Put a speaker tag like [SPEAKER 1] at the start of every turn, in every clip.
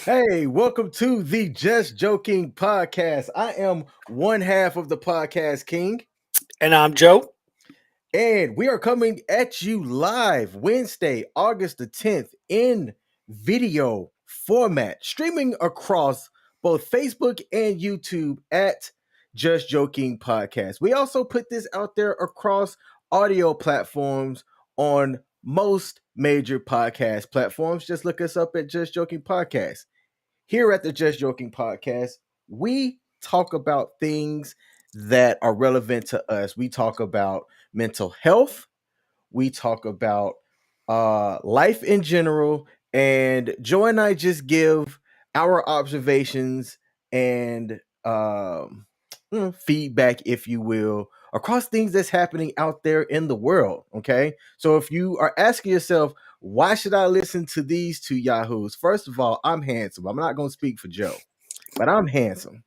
[SPEAKER 1] Hey, welcome to the Just Joking podcast. I am one half of the podcast king,
[SPEAKER 2] And I'm Joe.
[SPEAKER 1] and we are coming at you live Wednesday, August the 10th in video format, streaming across both Facebook and YouTube at Just Joking Podcast. We also put this out there across audio platforms on most major podcast platforms. Just look us up at Just Joking Podcast. Here at the Just Joking Podcast, we talk about things that are relevant to us. We talk about mental health, we talk about life in general, and Joe and I just give our observations and feedback, if you will, across things that's happening out there in the world. Okay, so if you are asking yourself, why should I listen to these two yahoos? First of all, I'm handsome. I'm not going to speak for Joe, but I'm handsome.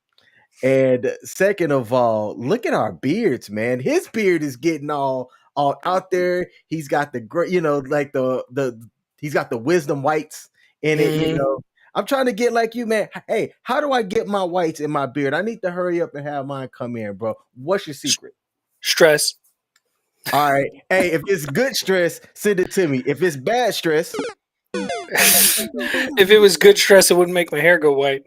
[SPEAKER 1] And second of all, look at our beards, man. His beard is getting all out there. He's got the great, like the he's got the wisdom whites in it.
[SPEAKER 2] Mm-hmm.
[SPEAKER 1] I'm trying to get like you, man. Hey, how do I get my whites in my beard? I need to hurry up and have mine come in, bro. What's your secret?
[SPEAKER 2] Stress.
[SPEAKER 1] All right. Hey, if it's good stress, send it to me. If it's bad stress,
[SPEAKER 2] If it was good stress, it wouldn't make my hair go white.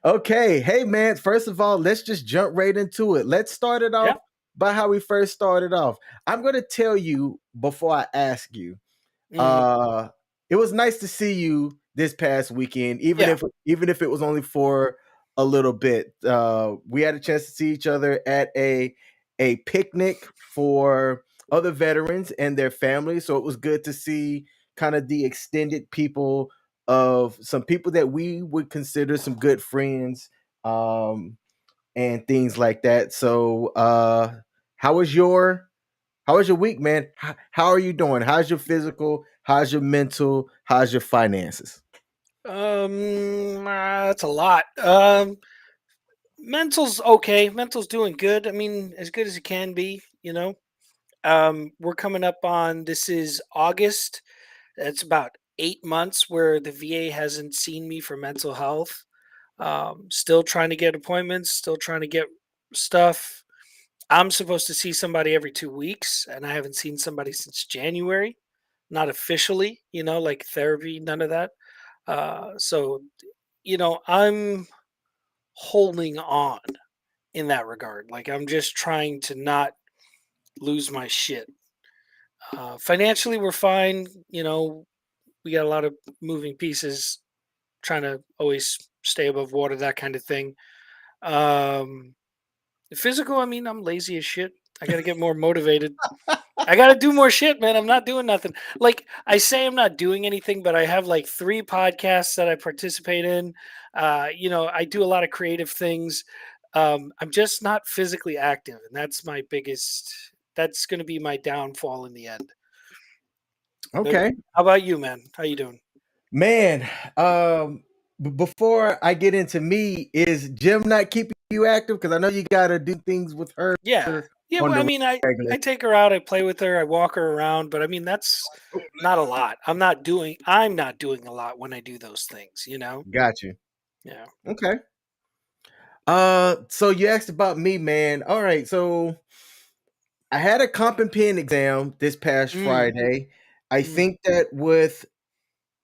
[SPEAKER 1] okay. Hey, man. First of all, let's just jump right into it. Let's start it
[SPEAKER 2] Yeah.
[SPEAKER 1] off by how we first started off. I'm going to tell you before I ask you.
[SPEAKER 2] Mm-hmm.
[SPEAKER 1] Uh, it was nice to see you this past weekend,
[SPEAKER 2] Yeah.
[SPEAKER 1] even if it was only for a little bit. We had a chance to see each other at a picnic for other veterans and their families. So it was good to see kind of the extended people of some people that we would consider some good friends, and things like that. So how was your how was your week, man? How are you doing? How's your physical? How's your mental? How's your finances?
[SPEAKER 2] That's a lot. Mental's okay. Mental's doing good. I mean, as good as it can be. We're coming up on this is August. It's about 8 months where the VA hasn't seen me for mental health. Still trying to get appointments. Still trying to get stuff. I'm supposed to see somebody every 2 weeks, and I haven't seen somebody since January. Not officially, like therapy, none of that. So, I'm holding on in that regard. Like, I'm just trying to not lose my shit. Financially, we're fine. We got a lot of moving pieces, trying to always stay above water, that kind of thing. Um, Physical, I mean, I'm lazy as shit. I got to get more motivated. I got to do more shit, man. I'm not doing nothing. Like, I say I'm not doing anything, but I have like 3 podcasts that I participate in. I do a lot of creative things. I'm just not physically active, and that's my biggest. That's going to be my downfall in the end. But
[SPEAKER 1] Okay,
[SPEAKER 2] how about you, man? How you doing?
[SPEAKER 1] man. Before I get into me, is Jim not keeping you active? Because I know you got to do things with her
[SPEAKER 2] Yeah, yeah.
[SPEAKER 1] on
[SPEAKER 2] Well, I
[SPEAKER 1] the
[SPEAKER 2] mean, I
[SPEAKER 1] regular.
[SPEAKER 2] I take her out. I play with her. I walk her around. But I mean, that's not a lot. I'm not doing a lot when I do those things.
[SPEAKER 1] Got you.
[SPEAKER 2] Yeah.
[SPEAKER 1] Okay. So you asked about me, man. All right. So I had a comp and pen exam this past
[SPEAKER 2] Mm,
[SPEAKER 1] Friday. I
[SPEAKER 2] mm.
[SPEAKER 1] think that with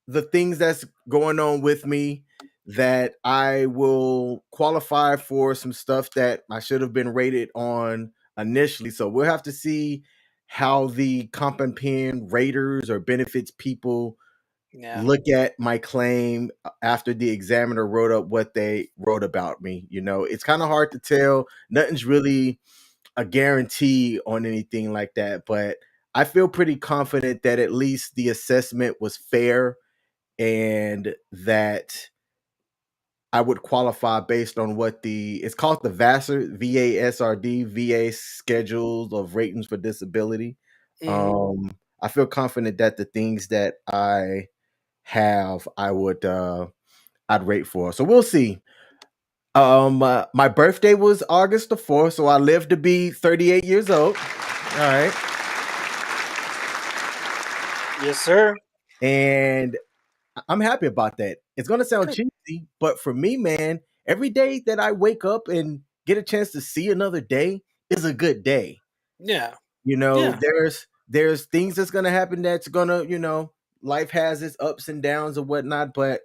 [SPEAKER 1] the things that's going on with me, that I will qualify for some stuff that I should have been rated on initially. So we'll have to see how the comp and pen raters or benefits people
[SPEAKER 2] Yeah.
[SPEAKER 1] look at my claim after the examiner wrote up what they wrote about me. It's kind of hard to tell. Nothing's really a guarantee on anything like that, but I feel pretty confident that at least the assessment was fair and that I would qualify based on what it's called the VASR, VASRD, VA schedules of ratings for disability.
[SPEAKER 2] Mhm.
[SPEAKER 1] I feel confident that the things that I have, I'd rate for. So we'll see. My birthday was August the 4th, so I lived to be 38 years old. All right.
[SPEAKER 2] Yes, sir.
[SPEAKER 1] And I'm happy about that. It's gonna sound
[SPEAKER 2] Good.
[SPEAKER 1] cheesy, but for me, man, every day that I wake up and get a chance to see another day is a good day.
[SPEAKER 2] Yeah.
[SPEAKER 1] You know,
[SPEAKER 2] Yeah.
[SPEAKER 1] there's things that's gonna happen that's gonna, life has its ups and downs and whatnot, but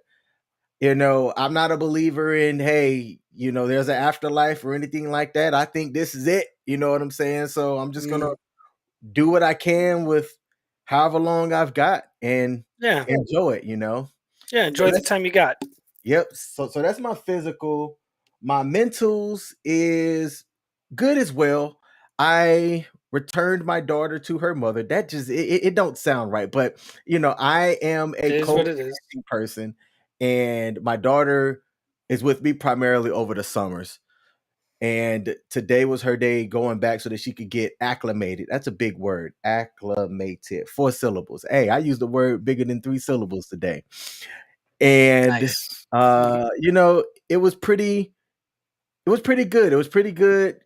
[SPEAKER 1] I'm not a believer in, hey, there's an afterlife or anything like that. I think this is it. You know what I'm saying? So I'm just gonna
[SPEAKER 2] Mm,
[SPEAKER 1] do what I can with however long I've got and
[SPEAKER 2] yeah.
[SPEAKER 1] enjoy it.
[SPEAKER 2] Yeah.
[SPEAKER 1] So
[SPEAKER 2] Enjoy the
[SPEAKER 1] that's
[SPEAKER 2] time you got.
[SPEAKER 1] Yep. So that's my physical. My mentals is good as well. I returned my daughter to her mother. That just it don't sound right, but I am a
[SPEAKER 2] It is what it is.
[SPEAKER 1] co-parenting person, and my daughter is with me primarily over the summers. And today was her day going back so that she could get acclimated. That's a big word, acclimated. 4 syllables. Hey, I used the word bigger than 3 syllables today. And
[SPEAKER 2] Nice.
[SPEAKER 1] it was pretty good. It was pretty good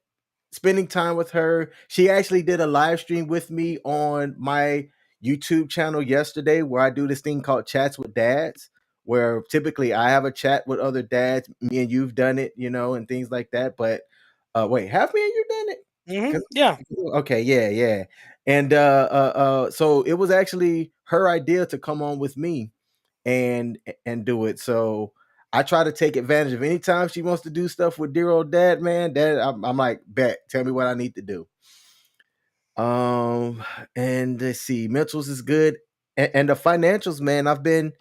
[SPEAKER 1] spending time with her. She actually did a live stream with me on my YouTube channel yesterday where I do this thing called Chats with Dads, where typically I have a chat with other dads. Me and you've done it, and things like that. But wait, have me and you done it?
[SPEAKER 2] Yeah.
[SPEAKER 1] 'Cause- okay, yeah, yeah. And so it was actually her idea to come on with me and do it. So I try to take advantage of any time she wants to do stuff with dear old dad, man. Dad, I'm like, bet, tell me what I need to do. Um, and let's see, mentals is good, and the financials, man. I've been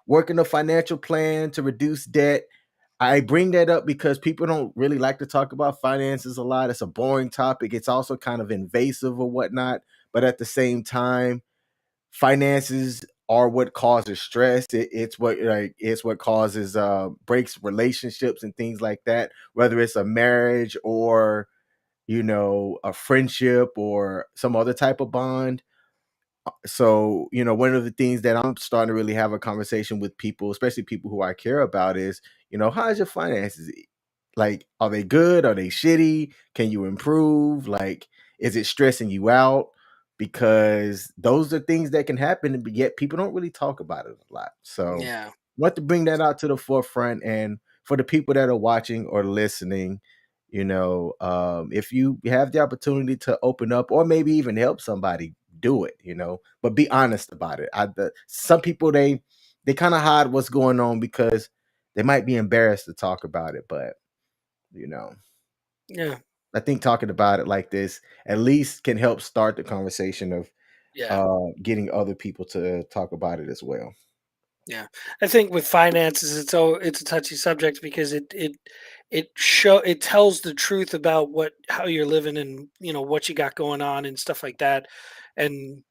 [SPEAKER 1] working a financial plan to reduce debt. I bring that up because people don't really like to talk about finances a lot. It's a boring topic. It's also kind of invasive or whatnot. But at the same time, finances are what causes stress. It's what causes breaks relationships and things like that, whether it's a marriage or a friendship or some other type of bond. So one of the things that I'm starting to really have a conversation with people, especially people who I care about, is how's your finances? Like, are they good? Are they shitty? Can you improve? Like, is it stressing you out? Because those are things that can happen, but yet people don't really talk about it a lot. So
[SPEAKER 2] Yeah.
[SPEAKER 1] want to bring that out to the forefront. And for the people that are watching or listening, if you have the opportunity to open up or maybe even help somebody, do it, but be honest about it. Some people, they kind of hide what's going on because they might be embarrassed to talk about it, but you know,
[SPEAKER 2] Yeah.
[SPEAKER 1] I think talking about it like this at least can help start the conversation of
[SPEAKER 2] Yeah.
[SPEAKER 1] getting other people to talk about it as well.
[SPEAKER 2] Yeah. I think with finances, it's a touchy subject because it tells the truth about how you're living and what you got going on and stuff like that, and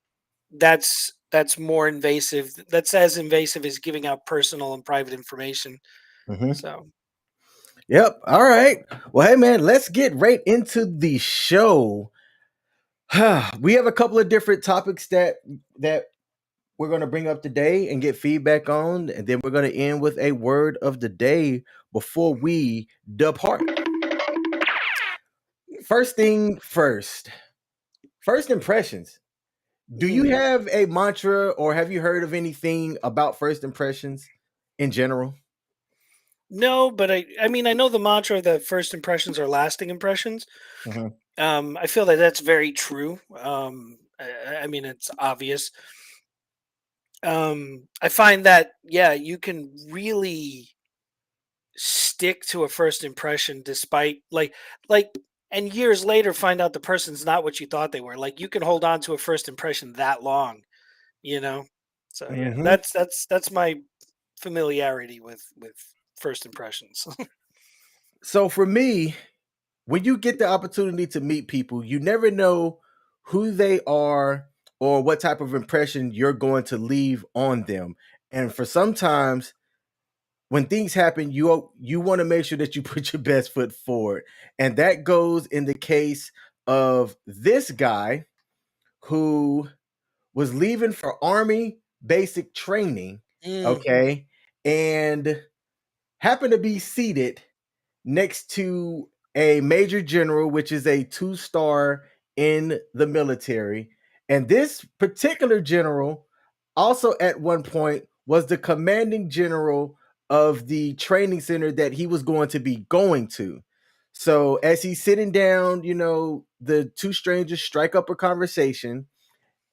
[SPEAKER 2] that's more invasive. That's as invasive as giving out personal and private information.
[SPEAKER 1] Mhm.
[SPEAKER 2] So
[SPEAKER 1] Yep. All right. Well, hey man, let's get right into the show. We have a couple of different topics that we're going to bring up today and get feedback on, and then we're going to end with a word of the day before we depart. First thing first. First impressions. Do you
[SPEAKER 2] mm,
[SPEAKER 1] have a mantra or have you heard of anything about first impressions in general?
[SPEAKER 2] no, but I mean I know the mantra that first impressions are lasting impressions.
[SPEAKER 1] Mhm.
[SPEAKER 2] I feel that that's very true. I mean it's obvious. I find that yeah, you can really stick to a first impression despite like and years later find out the person's not what you thought they were. Like you can hold on to a first impression that long, you know. So yeah,
[SPEAKER 1] Mhm.
[SPEAKER 2] that's my familiarity with first impressions.
[SPEAKER 1] So for me, when you get the opportunity to meet people, you never know who they are or what type of impression you're going to leave on them. And for sometimes when things happen, you want to make sure that you put your best foot forward. And that goes in the case of this guy who was leaving for army basic training,
[SPEAKER 2] Mm,
[SPEAKER 1] okay, and happened to be seated next to a major general, which is a 2-star in the military. And this particular general also at one point was the commanding general of the training center that he was going to be going to. So as he's sitting down, the two strangers strike up a conversation,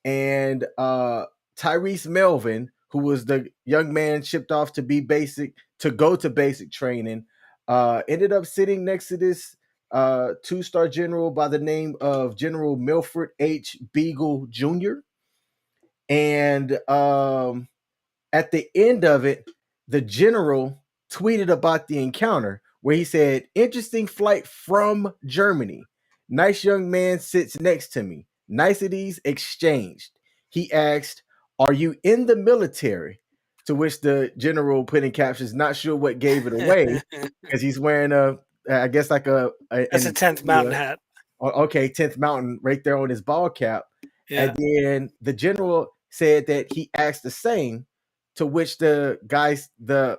[SPEAKER 1] and Tyrese Melvin, who was the young man shipped off to go to basic training, ended up sitting next to this two-star general by the name of General Milford H. Beagle Jr. And at the end of it, the general tweeted about the encounter where he said, "Interesting flight from Germany. Nice young man sits next to me. Niceties exchanged." He asked, "Are you in the military?" To which the general put in captions, not sure what gave it away, because he's wearing I guess like
[SPEAKER 2] That's
[SPEAKER 1] an
[SPEAKER 2] a 10th mountain
[SPEAKER 1] insignia.
[SPEAKER 2] hat.
[SPEAKER 1] Okay, 10th Mountain right there on his ball cap. And
[SPEAKER 2] Yeah.
[SPEAKER 1] then the general said that he asked the same, to which the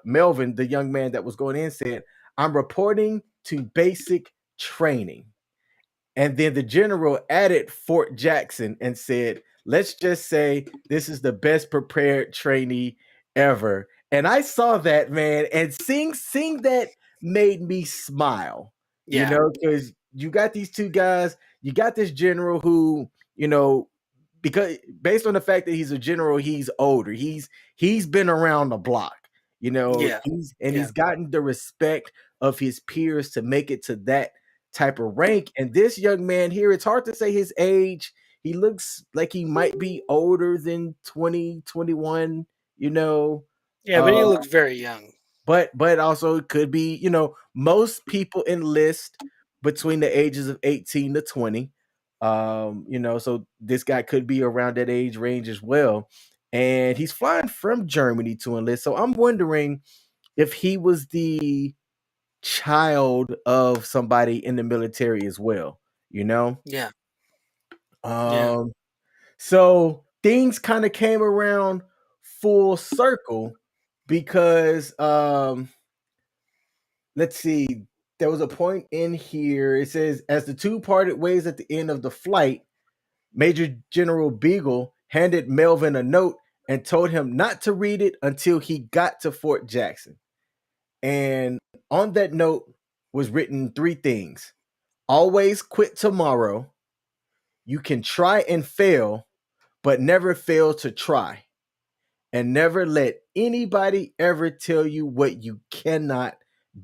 [SPEAKER 1] Melvin, the young man that was going in, said, "I'm reporting to basic training." And then the general added Fort Jackson and said, "Let's just say this is the best prepared trainee ever." And I saw that, man, and seeing that made me smile,
[SPEAKER 2] Yeah.
[SPEAKER 1] because you got these two guys, you got this general who, because based on the fact that he's a general, he's older. He's been around the block,
[SPEAKER 2] Yeah.
[SPEAKER 1] he's gotten the respect of his peers to make it to that type of rank. And this young man here, it's hard to say his age. He looks like he might be older than 20, 21,
[SPEAKER 2] Yeah, but
[SPEAKER 1] uh,
[SPEAKER 2] he looks very young.
[SPEAKER 1] but also it could be, most people enlist between the ages of 18 to 20. So this guy could be around that age range as well. And he's flying from Germany to enlist. So I'm wondering if he was the child of somebody in the military as well, you know?
[SPEAKER 2] Yeah. Yeah.
[SPEAKER 1] Um, so things kind of came around full circle because let's see, there was a point in here. It says, as the two parted ways at the end of the flight, Major General Beagle handed Melvin a note and told him not to read it until he got to Fort Jackson. And on that note was written three things: always quit tomorrow, you can try and fail, but never fail to try, and never let anybody ever tell you what you cannot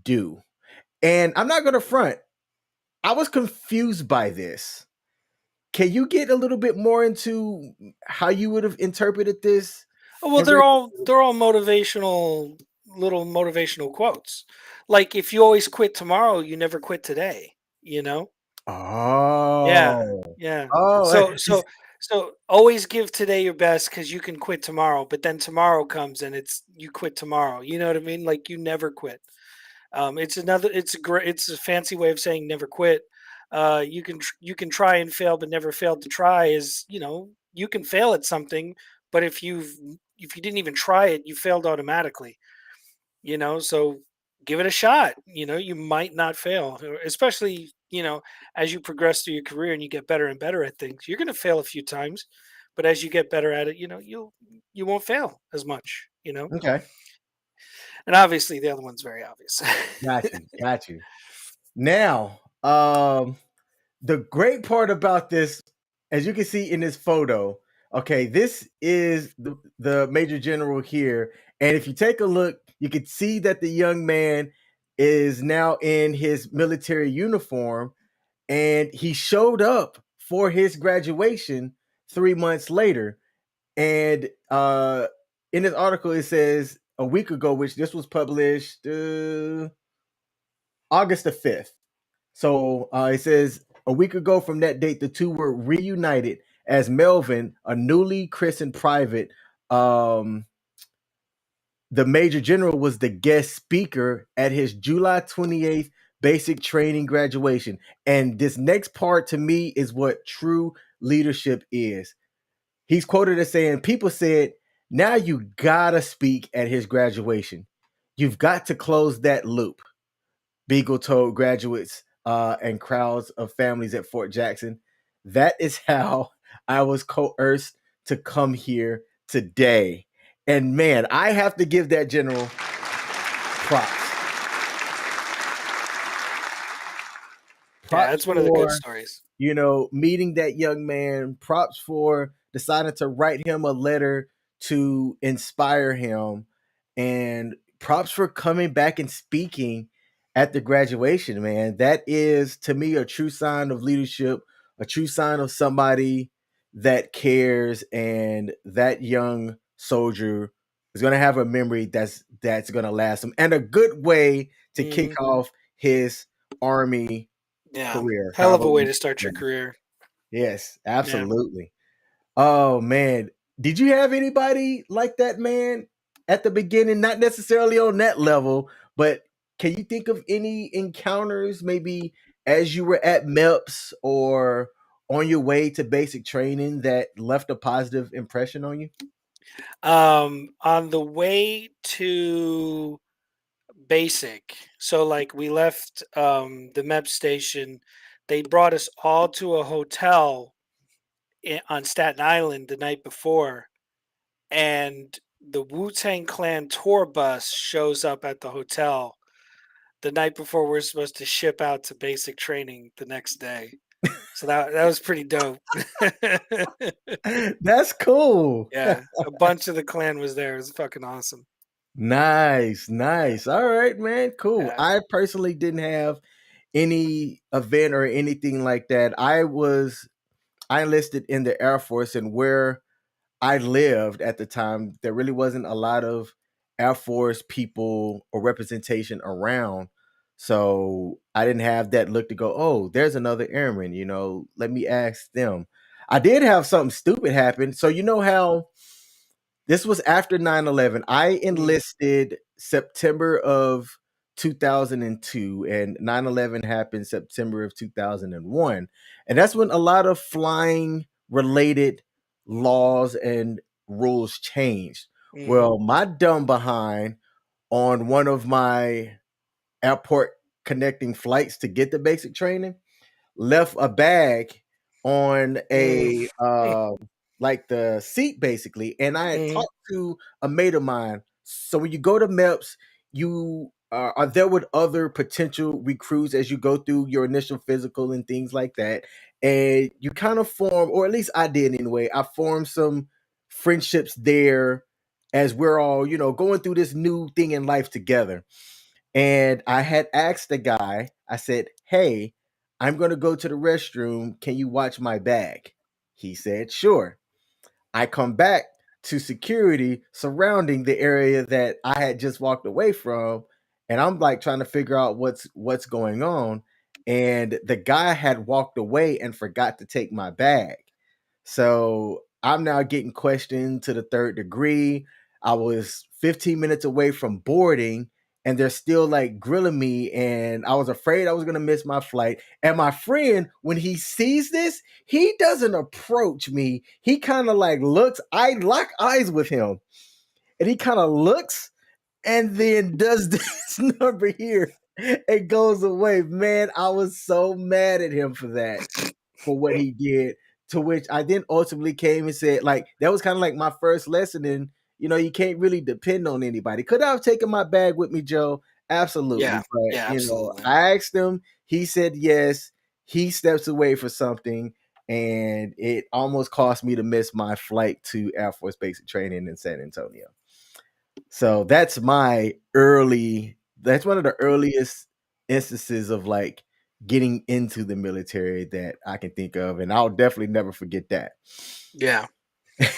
[SPEAKER 1] do. And I'm not going to front, I was confused by this. Can you get a little bit more into how you would have interpreted this?
[SPEAKER 2] Oh, well, they're all motivational, little motivational quotes. Like, if you always quit tomorrow, you never quit today. You know? Yeah.
[SPEAKER 1] Oh.
[SPEAKER 2] Yeah.
[SPEAKER 1] Oh,
[SPEAKER 2] So always give today your best, because you can quit tomorrow. But then tomorrow comes and it's you quit tomorrow. You know what I mean? Like, you never quit. It's a fancy way of saying never quit. You can try and fail, but never fail to try. Is, you can fail at something, but if you didn't even try it, you failed automatically. So give it a shot. You might not fail, especially as you progress through your career and you get better and better at things. You're going to fail a few times, but as you get better at it, you won't fail as much.
[SPEAKER 1] okay.
[SPEAKER 2] And obviously, the other one's very obvious.
[SPEAKER 1] Got you. Got you. Now, the great part about this, as you can see in this photo, okay, this is the Major General here. And if you take a look, you can see that the young man is now in his military uniform, and he showed up for his graduation 3 months later. And in this article, it says a week ago, which this was published August the 5th. So it says a week ago from that date, the two were reunited as Melvin, a newly christened private. The Major General was the guest speaker at his July 28th basic training graduation. And this next part to me is what true leadership is. He's quoted as saying, "People said, now you gotta speak at his graduation. You've got to close that loop." Beagle told graduates and crowds of families at Fort Jackson. "That is how I was coerced to come here today." And man, I have to give that general props.
[SPEAKER 2] Yeah,
[SPEAKER 1] Props
[SPEAKER 2] that's one of the good
[SPEAKER 1] for,
[SPEAKER 2] stories.
[SPEAKER 1] meeting that young man. Props for deciding to write him a letter to inspire him. And props for coming back and speaking at the graduation, man. That is, to me, a true sign of leadership, a true sign of somebody that cares. And that young soldier is going to have a memory that's going to last him, and a good way to
[SPEAKER 2] Hmm.
[SPEAKER 1] kick off his Army
[SPEAKER 2] Yeah,
[SPEAKER 1] career,
[SPEAKER 2] hell of
[SPEAKER 1] however
[SPEAKER 2] a way
[SPEAKER 1] we
[SPEAKER 2] to start your
[SPEAKER 1] want to.
[SPEAKER 2] career.
[SPEAKER 1] Yes,
[SPEAKER 2] Yeah.
[SPEAKER 1] absolutely. Oh man, did you have anybody like that, man, at the beginning? Not necessarily on that level, but can you think of any encounters, maybe as you were at MEPS or on your way to basic training, that left a positive impression on you?
[SPEAKER 2] On the way to basic, so like we left the MEP station, they brought us all to a hotel on Staten Island the night before, and the Wu-Tang Clan tour bus shows up at the hotel the night before we're supposed to ship out to basic training the next day. So that was pretty dope.
[SPEAKER 1] That's cool.
[SPEAKER 2] Yeah, a bunch of the clan was there. It was fucking awesome.
[SPEAKER 1] Nice, nice. All right, man. Cool.
[SPEAKER 2] Yeah.
[SPEAKER 1] I personally didn't have any event or anything like that. I enlisted in the Air Force, and where I lived at the time, there really wasn't a lot of Air Force people or representation around. So I didn't have that look to go, oh, there's another airman, let me ask them. I did have something stupid happen. So you know how this was after 9/11. I
[SPEAKER 2] Mm,
[SPEAKER 1] enlisted September of 2002, and 9/11 happened September of 2001. And that's when a lot of flying related laws and rules changed.
[SPEAKER 2] mhm,
[SPEAKER 1] Well, my dumb behind, on one of my airport connecting flights to get the basic training, left a bag on
[SPEAKER 2] mm,
[SPEAKER 1] like the seat basically, and I had
[SPEAKER 2] mhm,
[SPEAKER 1] talked to a mate of mine. So when you go to MEPS, you are there with other potential recruits as you go through your initial physical and things like that, and you kind of form, or at least I did anyway, I formed some friendships there as we're all going through this new thing in life together. And I had asked the guy, I said, hey, I'm going to go to the restroom. Can you watch my bag? He said, sure. I come back to security surrounding the area that I had just walked away from. And I'm like trying to figure out what's going on. And the guy had walked away and forgot to take my bag. So I'm now getting questioned to the third degree. I was 15 minutes away from boarding, and they're still like grilling me. And I was afraid I was going to miss my flight. And my friend, when he sees this, he doesn't approach me. He kind of like looks, I lock eyes with him, and he kind of looks and then does this number here and goes away. Man, I was so mad at him for that, for what he did. To which I then ultimately came and said, like, that was kind of like my first lesson in, you can't really depend on anybody. Could I have taken my bag with me, Joe?
[SPEAKER 2] yeah,
[SPEAKER 1] Absolutely. But,
[SPEAKER 2] yeah, absolutely.
[SPEAKER 1] I asked him, he said yes. He steps away for something, and it almost cost me to miss my flight to Air Force Basic Training in San Antonio. So that's one of the earliest instances of like getting into the military that I can think of, and I'll definitely never forget that.
[SPEAKER 2] Yeah.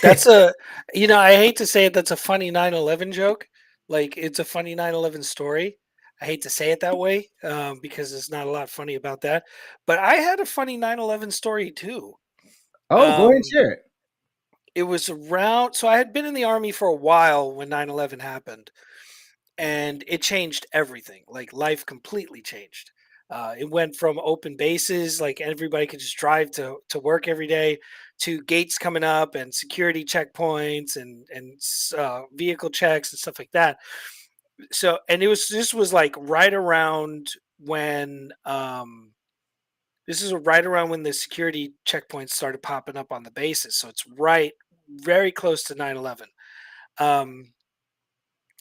[SPEAKER 2] That's a I hate to say it, that's a funny 9/11 joke. Like, it's a funny 9/11 story. I hate to say it that way, because there's not a lot funny about that, but I had a funny 9/11 story too.
[SPEAKER 1] Oh, go ahead and
[SPEAKER 2] Um,
[SPEAKER 1] share it.
[SPEAKER 2] it was around so I had been in the Army for a while when 9/11 happened, and it changed everything. Like, life completely changed. It went from open bases, like everybody could just drive to work every day, to gates coming up and security checkpoints and vehicle checks and stuff like that. So, and this was like right around when this is right around when the security checkpoints started popping up on the bases. So it's right, very close to 9/11. Um,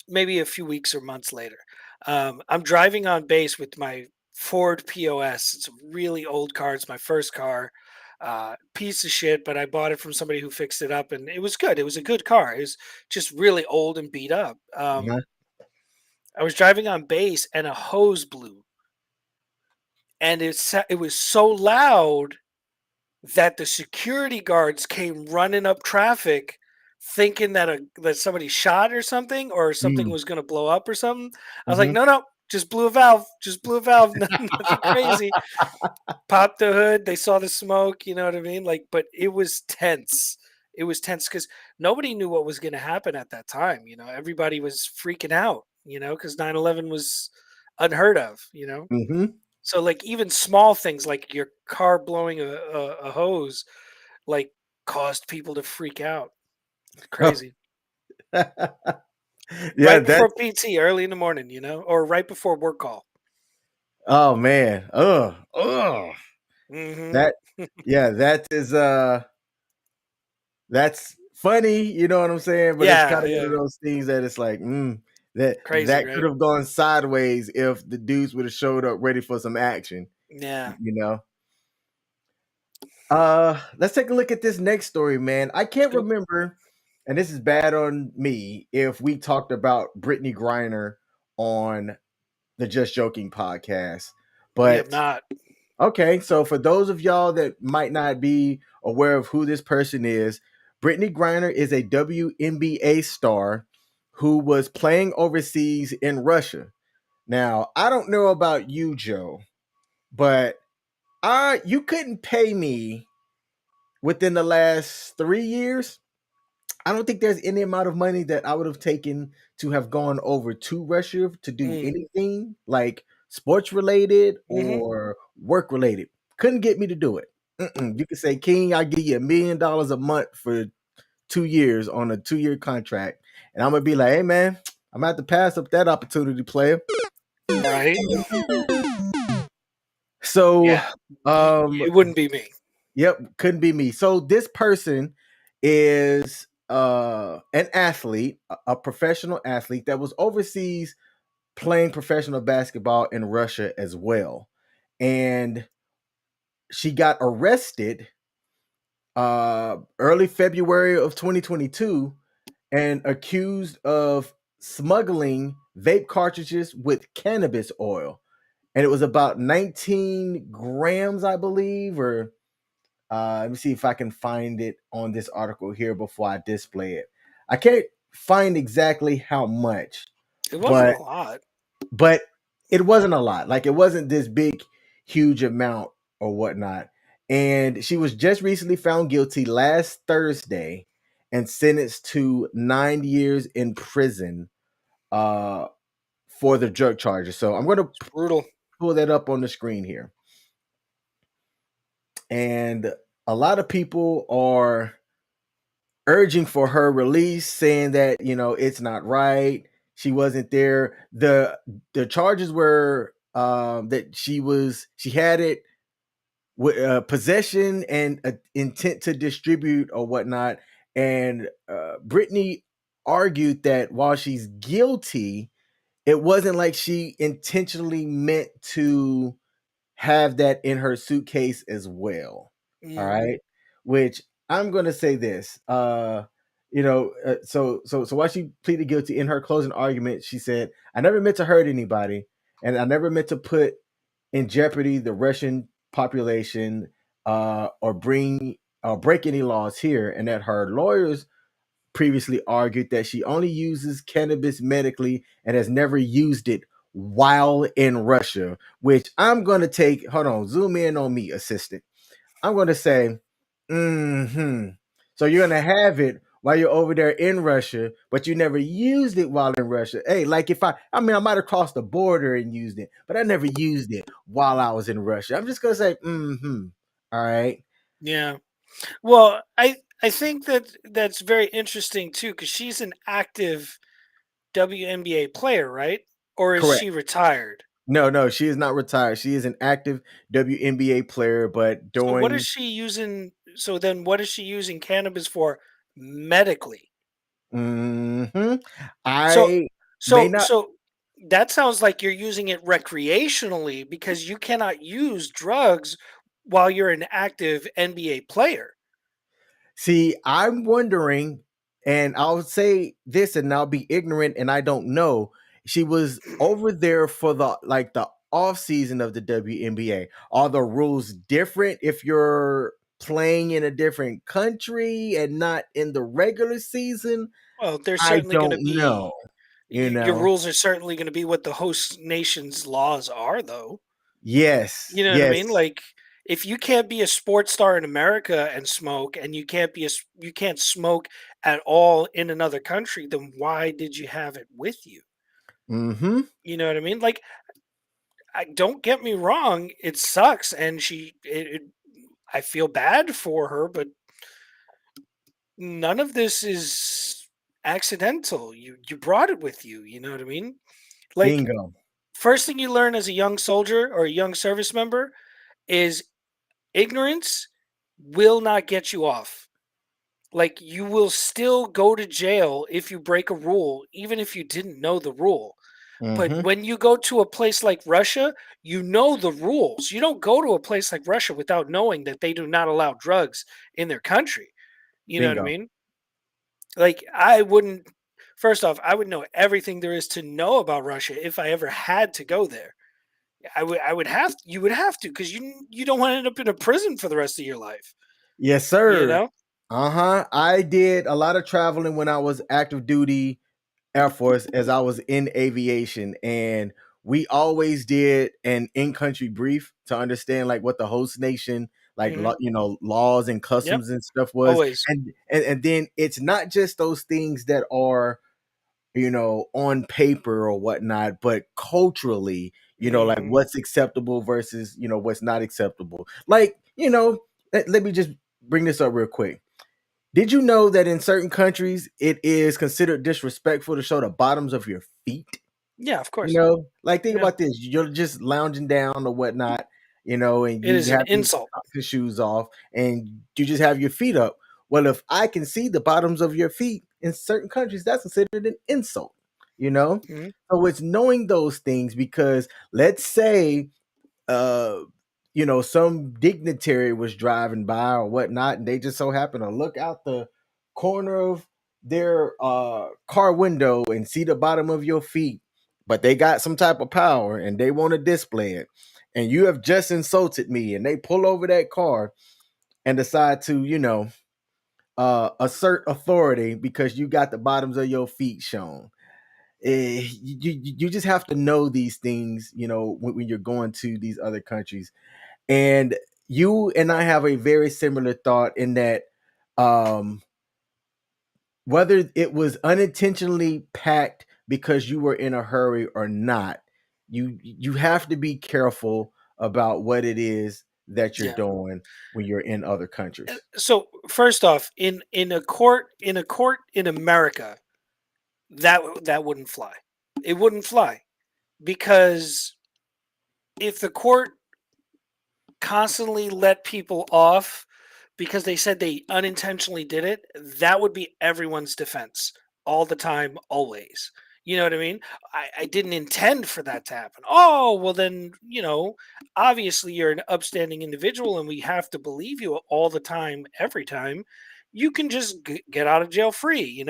[SPEAKER 2] maybe a few weeks or months later. I'm driving on base with my Ford POS. It's a really old car. It's my first car. Piece of shit, but I bought it from somebody who fixed it up, and it was good. It was a good car. It was just really old and beat up.
[SPEAKER 1] Uh-huh.
[SPEAKER 2] I was driving on base, and a hose blew, and it was so loud that the security guards came running up traffic thinking that somebody shot or something, or something
[SPEAKER 1] Mm.
[SPEAKER 2] was going to blow up or something. I was like,
[SPEAKER 1] Mhm.
[SPEAKER 2] no, no, just blew a valve, just blew a valve. Nothing crazy. Popped the hood, they saw the smoke, you know what I mean? Like, but it was tense. It was tense because nobody knew what was going to happen at that time. Everybody was freaking out, because 9/11 was unheard of.
[SPEAKER 1] Mhm.
[SPEAKER 2] So, like, even small things like your car blowing a hose, like, caused people to freak out. Crazy.
[SPEAKER 1] Yeah,
[SPEAKER 2] Right before
[SPEAKER 1] that's
[SPEAKER 2] PT, early in the morning, or right before work call.
[SPEAKER 1] oh man. Ugh. Ugh.
[SPEAKER 2] Mhm.
[SPEAKER 1] That yeah, that's funny, you know what I'm saying? But it's kind
[SPEAKER 2] Yeah,
[SPEAKER 1] of one
[SPEAKER 2] yeah.
[SPEAKER 1] of those things that it's like, that
[SPEAKER 2] Crazy,
[SPEAKER 1] that could
[SPEAKER 2] right?
[SPEAKER 1] have gone sideways if the dudes would have showed up ready for some action,
[SPEAKER 2] Yeah.
[SPEAKER 1] you know. Let's take a look at this next story, man. I
[SPEAKER 2] Let's
[SPEAKER 1] can't
[SPEAKER 2] go.
[SPEAKER 1] remember, and this is bad on me, if we talked about Britney Griner on the Just Joking podcast.
[SPEAKER 2] We have
[SPEAKER 1] But
[SPEAKER 2] not.
[SPEAKER 1] okay, so for those of y'all that might not be aware of who this person is, Britney Griner is a WNBA star who was playing overseas in Russia. Now, I don't know about you, Joe, but you couldn't pay me within the last 3 years. I don't think there's any amount of money that I would have taken to have gone over to Russia to do
[SPEAKER 2] Mm.
[SPEAKER 1] anything like sports related
[SPEAKER 2] Mhm.
[SPEAKER 1] or work related. Couldn't get me to do it. You could say, King, I give you $1 million a month for 2 years on a 2-year contract. And I'm gonna be like, hey man, I'm gonna have to pass up that opportunity, player.
[SPEAKER 2] Right?
[SPEAKER 1] So
[SPEAKER 2] Yeah.
[SPEAKER 1] um
[SPEAKER 2] It wouldn't be me.
[SPEAKER 1] yep, couldn't be me. So this person is an athlete, a professional athlete that was overseas playing professional basketball in Russia as well. And she got arrested early February of 2022 and accused of smuggling vape cartridges with cannabis oil. And it was about 19 grams, I believe, or let me see if I can find it on this article here before I display it. I can't find exactly how much,
[SPEAKER 2] It wasn't
[SPEAKER 1] but
[SPEAKER 2] a lot.
[SPEAKER 1] but it wasn't a lot. Like it wasn't this big, huge amount or whatnot. And she was just recently found guilty last Thursday and sentenced to 9 years in prison uh, for the drug charges. So I'm going to
[SPEAKER 2] It's brutal.
[SPEAKER 1] pull that up on the screen here. And a lot of people are urging for her release, saying that it's not right. She wasn't there. The charges were that she had it with possession and intent to distribute or whatnot. And Brittany argued that while she's guilty, it wasn't like she intentionally meant to have that in her suitcase as well. All
[SPEAKER 2] Mm.
[SPEAKER 1] right. Which I'm going to say this. So while she pleaded guilty in her closing argument, she said, I never meant to hurt anybody, and I never meant to put in jeopardy the Russian population or break any laws here, and that her lawyers previously argued that she only uses cannabis medically and has never used it while in Russia, which I'm going to take. Hold on, zoom in on me, assistant. I'm going to say, so you're going to have it while you're over there in Russia, but you never used it while in Russia. Hey, like if I mean, I might have crossed the border and used it, but I never used it while I was in Russia. I'm just going to say, all right.
[SPEAKER 2] Yeah. Well, I think that's very interesting too, because she's an active WNBA player, right? Or is
[SPEAKER 1] Correct.
[SPEAKER 2] she retired?
[SPEAKER 1] No, no, she is not retired. She is an active WNBA player, but
[SPEAKER 2] So what is
[SPEAKER 1] doing
[SPEAKER 2] she using? So then, what is she using cannabis for medically?
[SPEAKER 1] Hmm.
[SPEAKER 2] So
[SPEAKER 1] I may
[SPEAKER 2] so
[SPEAKER 1] not
[SPEAKER 2] so that sounds like you're using it recreationally because you cannot use drugs while you're an active NBA player.
[SPEAKER 1] see. I'm wondering, and I'll say this, and I'll be ignorant, and I don't know. She was over there for the off season of the WNBA. Are the rules different if you're playing in a different country and not in the regular season?
[SPEAKER 2] Well, there's
[SPEAKER 1] I
[SPEAKER 2] certainly going to
[SPEAKER 1] don't know.
[SPEAKER 2] be
[SPEAKER 1] You
[SPEAKER 2] your
[SPEAKER 1] know.
[SPEAKER 2] rules are certainly going to be what the host nation's laws are, though.
[SPEAKER 1] Yes.
[SPEAKER 2] You know what I mean?
[SPEAKER 1] Yes.
[SPEAKER 2] Like, if you can't be a sports star in America and smoke, and you can't smoke at all in another country, then why did you have it with you?
[SPEAKER 1] Mm-hmm.
[SPEAKER 2] You know what I mean? Like, don't get me wrong, it sucks, and I feel bad for her, but none of this is accidental. You brought it with you. You know what I mean? Like,
[SPEAKER 1] Bingo.
[SPEAKER 2] first thing you learn as a young soldier or a young service member is ignorance will not get you off. Like, you will still go to jail if you break a rule, even if you didn't know the rule. But
[SPEAKER 1] Mm-hmm.
[SPEAKER 2] when you go to a place like Russia, you know the rules. You don't go to a place like Russia without knowing that they do not allow drugs in their country. You know what I
[SPEAKER 1] Bingo.
[SPEAKER 2] mean? Like, I wouldn't, first off, I would know everything there is to know about Russia if I ever had to go there. I would have you would have to, because you don't want to end up in a prison for the rest of your life.
[SPEAKER 1] Yes,
[SPEAKER 2] You
[SPEAKER 1] sir.
[SPEAKER 2] know?
[SPEAKER 1] Uh-huh. I did a lot of traveling when I was active duty Air Force as I was in aviation, and we always did an in-country brief to understand like what the host nation like
[SPEAKER 2] Hmm.
[SPEAKER 1] laws and
[SPEAKER 2] Yep.
[SPEAKER 1] customs and stuff was.
[SPEAKER 2] Always.
[SPEAKER 1] And then it's not just those things that are on paper or whatnot, but culturally, like
[SPEAKER 2] Hmm.
[SPEAKER 1] what's acceptable versus, what's not acceptable. Like, let me just bring this up real quick. Did you know that in certain countries it is considered disrespectful to show the bottoms of your feet?
[SPEAKER 2] Yeah, of course.
[SPEAKER 1] Like think
[SPEAKER 2] Yeah.
[SPEAKER 1] about this. You're just lounging down or whatnot, and
[SPEAKER 2] It
[SPEAKER 1] you
[SPEAKER 2] is an
[SPEAKER 1] have your
[SPEAKER 2] insult.
[SPEAKER 1] socks and shoes off and you just have your feet up. Well, if I can see the bottoms of your feet in certain countries, that's considered an insult, you know?
[SPEAKER 2] Mhm.
[SPEAKER 1] So it's knowing those things because let's say uh some dignitary was driving by or whatnot, and they just so happen to look out the corner of their car window and see the bottom of your feet, but they got some type of power and they want to display it, and you have just insulted me, and they pull over that car and decide to assert authority because you got the bottoms of your feet shown. You just have to know these things, when you're going to these other countries. And you and I have a very similar thought in that um, whether it was unintentionally packed because you were in a hurry or not, you have to be careful about what it is that you're
[SPEAKER 2] Yeah.
[SPEAKER 1] doing when you're in other countries.
[SPEAKER 2] So first off, in a court in America, that wouldn't fly. It wouldn't fly because if the court constantly let people off because they said they unintentionally did it, that would be everyone's defense all the time, always. You know what I mean? I didn't intend for that to happen. Oh, well, then, obviously you're an upstanding individual and we have to believe you all the time, every time. You can just get out of jail free,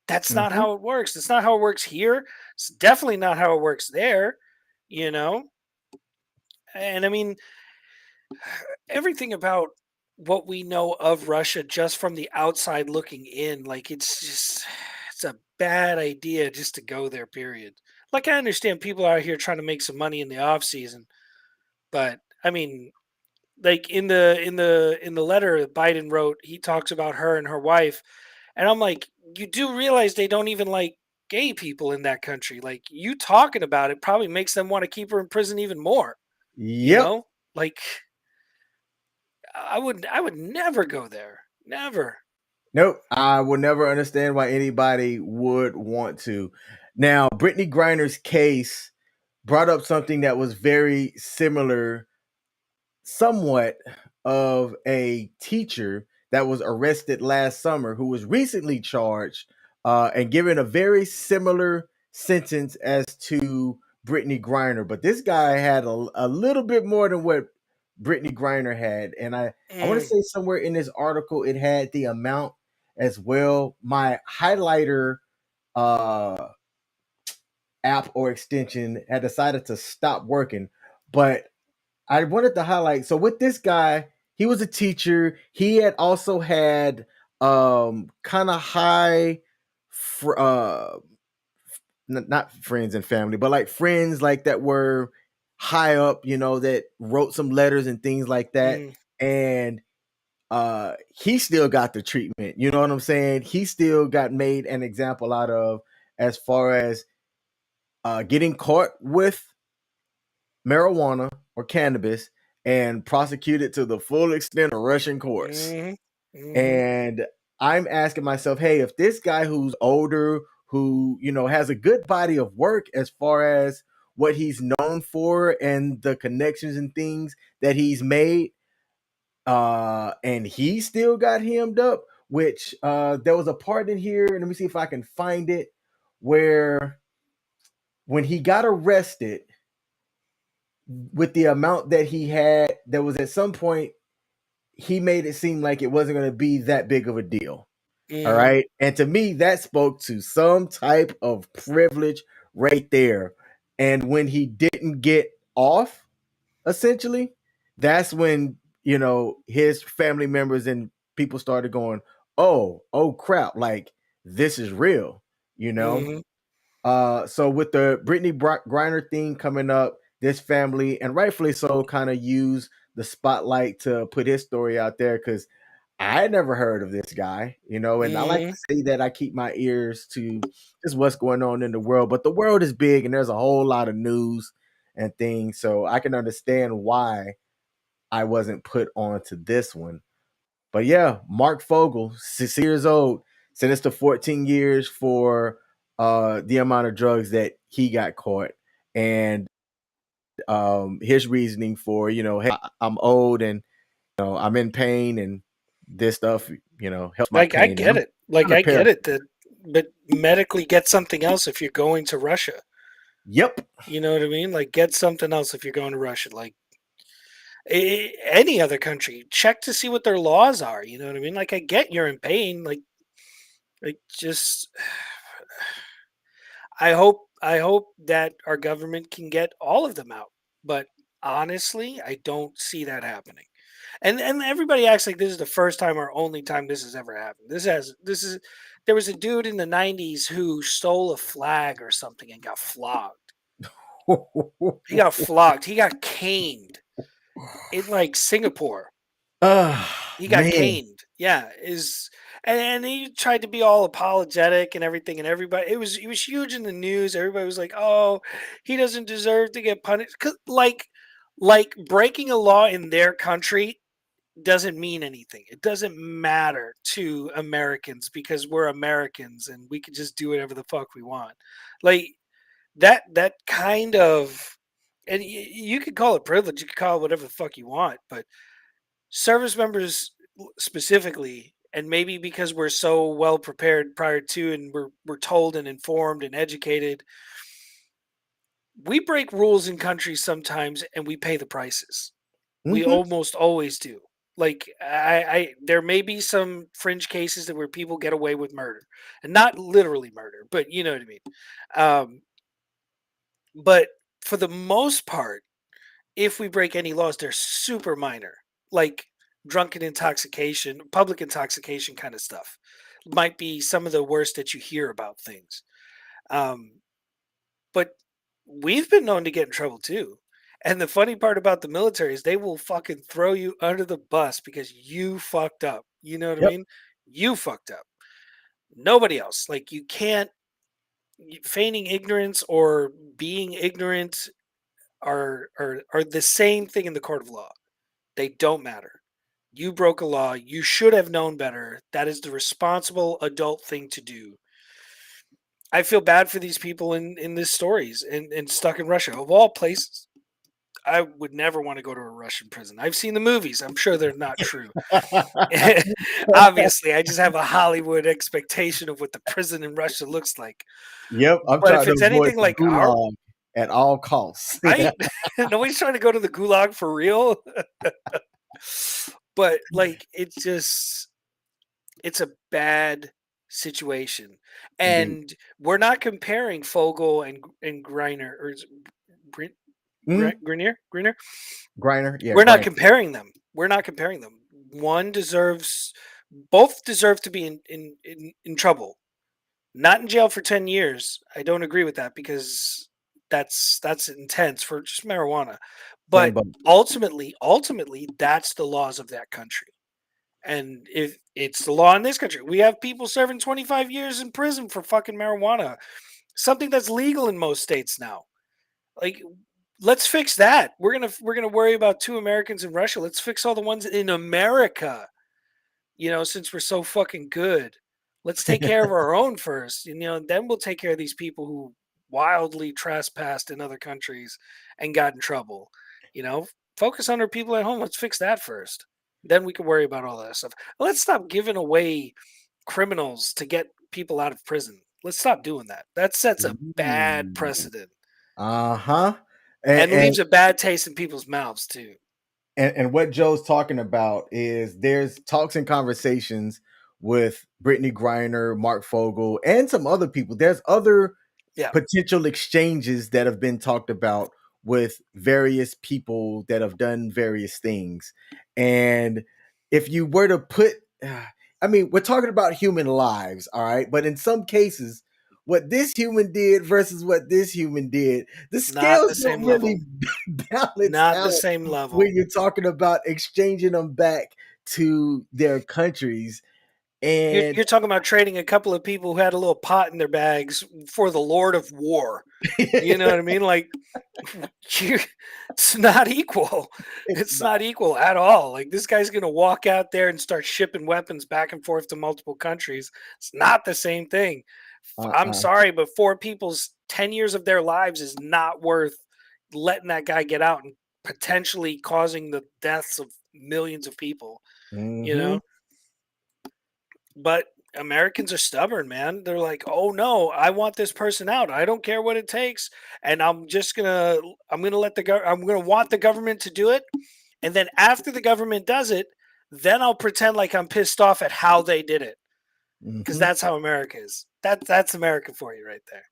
[SPEAKER 2] That's not
[SPEAKER 1] Mhm.
[SPEAKER 2] how it works. That's not how it works here. It's definitely not how it works there, you know? And I mean, everything about what we know of Russia just from the outside looking in, like it's a bad idea just to go there, period. Like, I understand people out here trying to make some money in the off season, but I mean, like in the letter that Biden wrote, he talks about her and her wife, and I'm like, you do realize they don't even like gay people in that country. Like, you talking about it probably makes them want to keep her in prison even more, you
[SPEAKER 1] Yep.
[SPEAKER 2] know? Like, I would never go there. Never.
[SPEAKER 1] Nope. I will never understand why anybody would want to. Now, Britney Griner's case brought up something that was very similar somewhat of a teacher that was arrested last summer who was recently charged and given a very similar sentence as to Britney Griner. But this guy had a little bit more than what Britney Griner had. And I want to
[SPEAKER 2] Mm,
[SPEAKER 1] say somewhere in this article it had the amount as well. My highlighter uh, app or extension had decided to stop working, but I wanted to highlight. So with this guy, he was a teacher. He had also had kind of high fr- uh not friends and family, but like friends like that were high up, that wrote some letters and things like that.
[SPEAKER 2] mm,
[SPEAKER 1] And he still got the treatment. You know what I'm saying? He still got made an example out of as far as getting caught with marijuana or cannabis and prosecuted to the full extent of Russian courts.
[SPEAKER 2] mm, mm,
[SPEAKER 1] And I'm asking myself, hey, if this guy who's older, who, has a good body of work as far as what he's known for and the connections and things that he's made, and he still got hemmed up, which there was a part in here, and let me see if I can find it, where when he got arrested with the amount that he had, there was at some point he made it seem like it wasn't going to be that big of a deal. All
[SPEAKER 2] mm,
[SPEAKER 1] right. And to me, that spoke to some type of privilege right there. And when he didn't get off, essentially, that's when, his family members and people started going, oh crap, like this is real, you know?
[SPEAKER 2] mm.
[SPEAKER 1] So with the Griner thing coming up, this family, and rightfully so, kind of use the spotlight to put his story out there because I had never heard of this guy, and I like
[SPEAKER 2] Mhm,
[SPEAKER 1] to say that I keep my ears to just what's going on in the world, but the world is big and there's a whole lot of news and things, so I can understand why I wasn't put on to this one. But yeah, Mark Fogel, 6 years old, sentenced to 14 years for the amount of drugs that he got caught. And his reasoning for, hey, I'm old and I'm in pain and this stuff, helps my
[SPEAKER 2] like, I
[SPEAKER 1] pain. And
[SPEAKER 2] get
[SPEAKER 1] I'm
[SPEAKER 2] it. Like,
[SPEAKER 1] kind of
[SPEAKER 2] I get it
[SPEAKER 1] paraphrasing.
[SPEAKER 2] that but medically get something else if you're going to Russia.
[SPEAKER 1] Yep.
[SPEAKER 2] You know what I mean? Like, get something else if you're going to Russia. Like, any other country, check to see what their laws are, you know what I mean? Like, I get you're in pain, just I hope that our government can get all of them out, but honestly, I don't see that happening. And everybody acts like this is the first time or only time this has ever happened. This is there was a dude in the 90s who stole a flag or something and got flogged. He got flogged. He got caned in like Singapore.
[SPEAKER 1] Ah,
[SPEAKER 2] He got
[SPEAKER 1] man.
[SPEAKER 2] caned. Yeah, is and he tried to be all apologetic and everything, and everybody it was huge in the news. Everybody was like, "Oh, he doesn't deserve to get punished." 'Cause, like breaking a law in their country doesn't mean anything. It doesn't matter to Americans because we're Americans and we can just do whatever the fuck we want. Like that kind of and you could call it privilege, you could call it whatever the fuck you want, but service members specifically, and maybe because we're so well prepared prior to and we're told and informed and educated, we break rules in countries sometimes and we pay the prices. We
[SPEAKER 1] Hmm.
[SPEAKER 2] almost always do. Like I there may be some fringe cases that where people get away with murder, and not literally murder, but you know what I mean. Um, but for the most part, if we break any laws, they're super minor, like drunken intoxication, public intoxication kind of stuff. Might be some of the worst that you hear about things. Um, but we've been known to get in trouble too. And the funny part about the military is they will fucking throw you under the bus because you fucked up. You know what I
[SPEAKER 1] Yep.
[SPEAKER 2] mean? You fucked up. Nobody else. Like you can't feigning ignorance or being ignorant are the same thing in the court of law. They don't matter. You broke a law. You should have known better. That is the responsible adult thing to do. I feel bad for these people in these stories and stuck in Russia of all places. I would never want to go to a Russian prison. I've seen the movies. I'm sure they're not true. Obviously, I just have a Hollywood expectation of what the prison in Russia looks like.
[SPEAKER 1] Yep, I'm
[SPEAKER 2] But if
[SPEAKER 1] trying to
[SPEAKER 2] it's
[SPEAKER 1] avoid
[SPEAKER 2] anything
[SPEAKER 1] the
[SPEAKER 2] like our
[SPEAKER 1] gulag at all costs.
[SPEAKER 2] right, nobody's trying to go to the gulag for real. But like, it's a bad situation,
[SPEAKER 1] Indeed.
[SPEAKER 2] and we're not comparing Fogel and Griner or Brin,
[SPEAKER 1] Mm,
[SPEAKER 2] Griner.
[SPEAKER 1] Griner, yeah,
[SPEAKER 2] We're not
[SPEAKER 1] Griner.
[SPEAKER 2] comparing them. We're not comparing them. One deserves, both deserve to be in trouble. Not in jail for 10 years. I don't agree with that because that's intense for just marijuana.
[SPEAKER 1] Same
[SPEAKER 2] But
[SPEAKER 1] boat.
[SPEAKER 2] ultimately, that's the laws of that country. And if it's the law in this country, we have people serving 25 years in prison for fucking marijuana, something that's legal in most states now. Like, let's fix that. We're gonna worry about two Americans in Russia. Let's fix all the ones in America. Since we're so fucking good, let's take care of our own first. Then we'll take care of these people who wildly trespassed in other countries and got in trouble. You know, focus on our people at home. Let's fix that first. Then we can worry about all that stuff. Let's stop giving away criminals to get people out of prison. Let's stop doing that. That sets a bad
[SPEAKER 1] Ooh.
[SPEAKER 2] precedent
[SPEAKER 1] Uh-huh.
[SPEAKER 2] and
[SPEAKER 1] And,
[SPEAKER 2] leaves a bad taste in people's mouths too.
[SPEAKER 1] and what Joe's talking about is there's talks and conversations with Brittany Griner, Mark Fogel, and some other people. There's other
[SPEAKER 2] Yeah,
[SPEAKER 1] potential exchanges that have been talked about with various people that have done various things. And if you were to put, I mean, we're talking about human lives, all right? But in some cases, what this human did versus what this human did, the
[SPEAKER 2] not
[SPEAKER 1] scales
[SPEAKER 2] the same
[SPEAKER 1] don't
[SPEAKER 2] level.
[SPEAKER 1] really balance
[SPEAKER 2] Not the
[SPEAKER 1] out
[SPEAKER 2] same
[SPEAKER 1] when
[SPEAKER 2] level.
[SPEAKER 1] you're talking about exchanging them back to their countries.
[SPEAKER 2] You're
[SPEAKER 1] And
[SPEAKER 2] you're talking about trading a couple of people who had a little pot in their bags for the Lord of War. You know what I mean? Like, you it's not equal.
[SPEAKER 1] it's
[SPEAKER 2] It's
[SPEAKER 1] not.
[SPEAKER 2] not equal at all. Like, this guy's gonna walk out there and start shipping weapons back and forth to multiple countries. It's not the same thing. I'm
[SPEAKER 1] Uh-uh.
[SPEAKER 2] sorry, but 4 people's 10 years of their lives is not worth letting that guy get out and potentially causing the deaths of millions of people, you
[SPEAKER 1] Mm-hmm.
[SPEAKER 2] know? But Americans are stubborn, man. They're like, "Oh no, I want this person out. I don't care what it takes, and I'm gonna I'm gonna want the government to do it, and then after the government does it, then I'll pretend like I'm pissed off at how they did it, because
[SPEAKER 1] Mm-hmm.
[SPEAKER 2] that's how America is. That's America for you right there.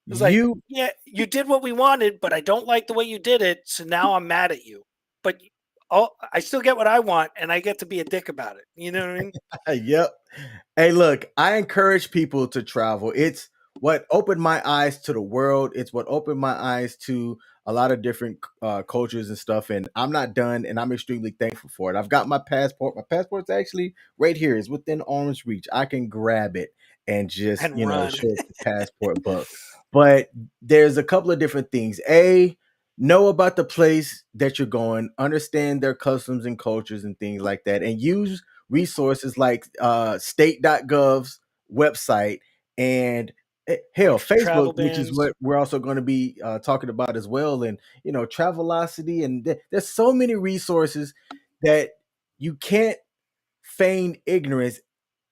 [SPEAKER 2] It's like,
[SPEAKER 1] You
[SPEAKER 2] yeah, you did what we wanted, but I don't like the way you did it, so now I'm mad at you. But I still get what I want, and I get to be a dick about it. You know what I mean?
[SPEAKER 1] Yep. Hey, look, I encourage people to travel. It's what opened my eyes to the world. It's what opened my eyes to a lot of different cultures and stuff. And I'm not done, and I'm extremely thankful for it. I've got my passport. My passport's actually right here. It's within arm's reach. I can grab it and just,
[SPEAKER 2] And run.
[SPEAKER 1] show the passport book. But there's a couple of different things. Know about the place that you're going, understand their customs and cultures and things like that, and use resources like state.gov's website and hell Facebook,
[SPEAKER 2] Travel
[SPEAKER 1] which is
[SPEAKER 2] bans.
[SPEAKER 1] what we're also going to be talking about as well, and Travelocity, and there's so many resources that you can't feign ignorance.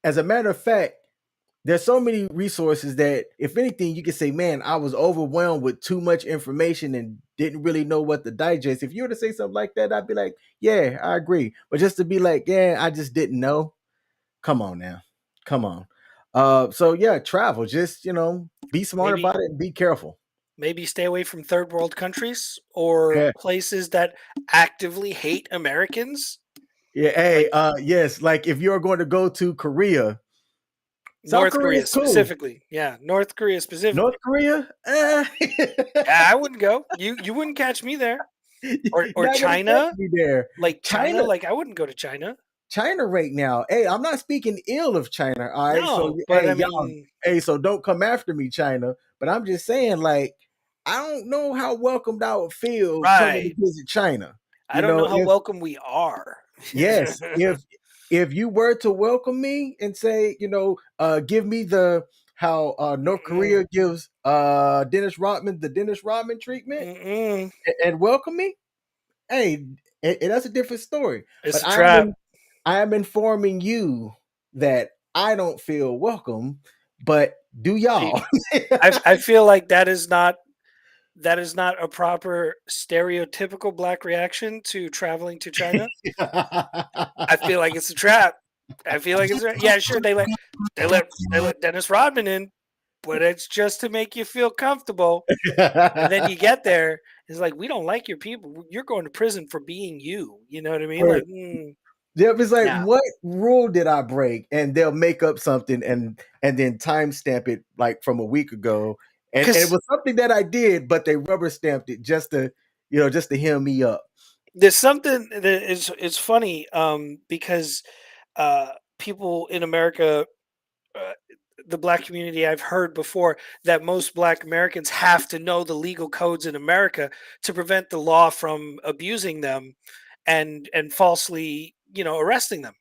[SPEAKER 1] As a matter of fact, there's so many resources that if anything you can say, man, I was overwhelmed with too much information and didn't really know what to digest. If you were to say something like that, I'd be like, yeah, I agree. But just to be like, yeah, I just didn't know. Come on now. Come on. So yeah, travel. Just, be smart
[SPEAKER 2] Maybe
[SPEAKER 1] about it and be careful.
[SPEAKER 2] maybe stay away from third world countries or
[SPEAKER 1] Yeah.
[SPEAKER 2] places that actively hate Americans.
[SPEAKER 1] Yeah. Hey,
[SPEAKER 2] Like
[SPEAKER 1] yes, like if you're going to go to Korea, South
[SPEAKER 2] North
[SPEAKER 1] Korea
[SPEAKER 2] Korea
[SPEAKER 1] is cool.
[SPEAKER 2] specifically. Yeah, North Korea
[SPEAKER 1] North
[SPEAKER 2] specifically.
[SPEAKER 1] Korea,
[SPEAKER 2] Yeah, I wouldn't go. You wouldn't catch me there. Or
[SPEAKER 1] not gonna catch
[SPEAKER 2] China,
[SPEAKER 1] me there.
[SPEAKER 2] like China,
[SPEAKER 1] China,
[SPEAKER 2] like I wouldn't go to China.
[SPEAKER 1] China right now. Hey, I'm not speaking ill of China. All right. So
[SPEAKER 2] No, but
[SPEAKER 1] hey,
[SPEAKER 2] I
[SPEAKER 1] y'all,
[SPEAKER 2] mean,
[SPEAKER 1] hey, so don't come after me, China. But I'm just saying, like, I don't know how welcomed I would feel coming
[SPEAKER 2] right.
[SPEAKER 1] to visit China.
[SPEAKER 2] I don't know how
[SPEAKER 1] If
[SPEAKER 2] welcome we are.
[SPEAKER 1] yes, if you were to welcome me and say, give me the how North
[SPEAKER 2] Mm-mm,
[SPEAKER 1] Korea gives Dennis Rodman the Dennis Rodman treatment
[SPEAKER 2] mm-mm.
[SPEAKER 1] and welcome me. Hey, and that's a different story.
[SPEAKER 2] It's
[SPEAKER 1] But
[SPEAKER 2] a trap.
[SPEAKER 1] I am informing you that I don't feel welcome, but do
[SPEAKER 2] See,
[SPEAKER 1] y'all?
[SPEAKER 2] I feel like that is not a proper stereotypical black reaction to traveling to China. I feel like it's a trap. I feel like it's yeah, sure they let Dennis Rodman in, but it's just to make you feel comfortable. And then you get there, it's like we don't like your people. You're going to prison for being you. You know what I mean?
[SPEAKER 1] Right.
[SPEAKER 2] Like,
[SPEAKER 1] Yep, it's like,
[SPEAKER 2] nah,
[SPEAKER 1] what rule did I break? And they'll make up something and then timestamp it like from a week ago. And it
[SPEAKER 2] because
[SPEAKER 1] was something that I did, but they rubber stamped it just to, just to hem me up.
[SPEAKER 2] there's something that is funny because people in America, uh, the black community, I've heard before that most black Americans have to know the legal codes in America to prevent the law from abusing them and falsely, arresting them.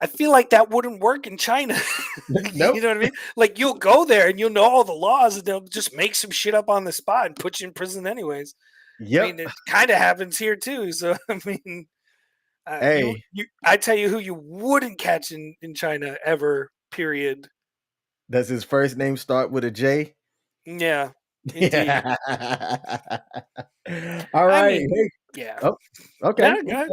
[SPEAKER 2] I feel like that wouldn't work in China. You
[SPEAKER 1] Nope.
[SPEAKER 2] know what I mean? Like you'll go there and you'll know all the laws and they'll just make some shit up on the spot and put you in prison anyways. I mean,
[SPEAKER 1] Yep.
[SPEAKER 2] it kind of happens here too. So I mean,
[SPEAKER 1] Hey,
[SPEAKER 2] I tell you who you wouldn't catch in China ever. Period.
[SPEAKER 1] does his first name start with a J?
[SPEAKER 2] Yeah, indeed.
[SPEAKER 1] Yeah. All
[SPEAKER 2] I
[SPEAKER 1] right.
[SPEAKER 2] mean,
[SPEAKER 1] Hey.
[SPEAKER 2] yeah.
[SPEAKER 1] Oh, okay.
[SPEAKER 2] No, good.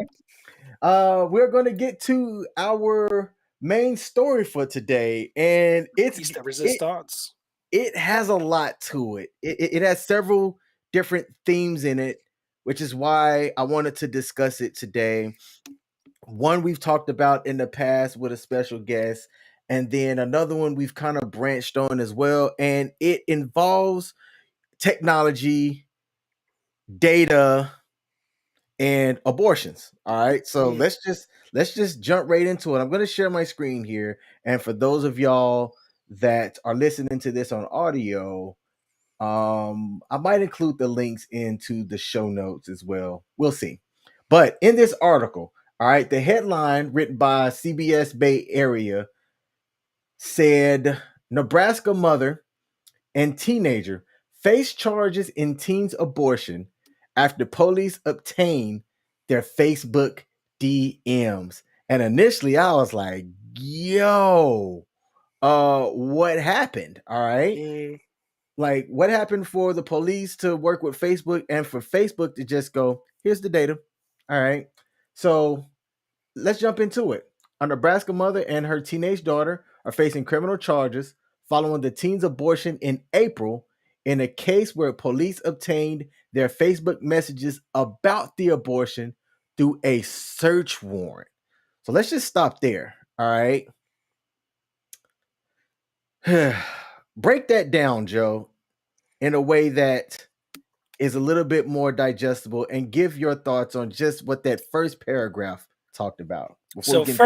[SPEAKER 1] We're going to get to our main story for today, and
[SPEAKER 2] Piece de
[SPEAKER 1] it
[SPEAKER 2] resistance.
[SPEAKER 1] it has a lot to it. It has several different themes in it, which is why I wanted to discuss it today. One we've talked about in the past with a special guest, and then another one we've kind of branched on as well, and it involves technology, data, and abortions. All right. So
[SPEAKER 2] Mm.
[SPEAKER 1] let's just jump right into it. I'm going to share my screen here, and for those of y'all that are listening to this on audio, I might include the links into the show notes as well. We'll see. But in this article, all right, the headline written by CBS Bay Area said Nebraska mother and teenager face charges in teens abortion after police obtain their Facebook DMs. And initially I was like, yo, what happened? All right.
[SPEAKER 2] Mm.
[SPEAKER 1] Like, what happened for the police to work with Facebook and for Facebook to just go, here's the data. All right. So let's jump into it. A Nebraska mother and her teenage daughter are facing criminal charges following the teen's abortion in April in a case where police obtained their Facebook messages about the abortion through a search warrant. So let's just stop there. All right. Break that down, Joe, in a way that is a little bit more digestible and give your thoughts on just what that first paragraph talked about before we
[SPEAKER 2] So
[SPEAKER 1] get into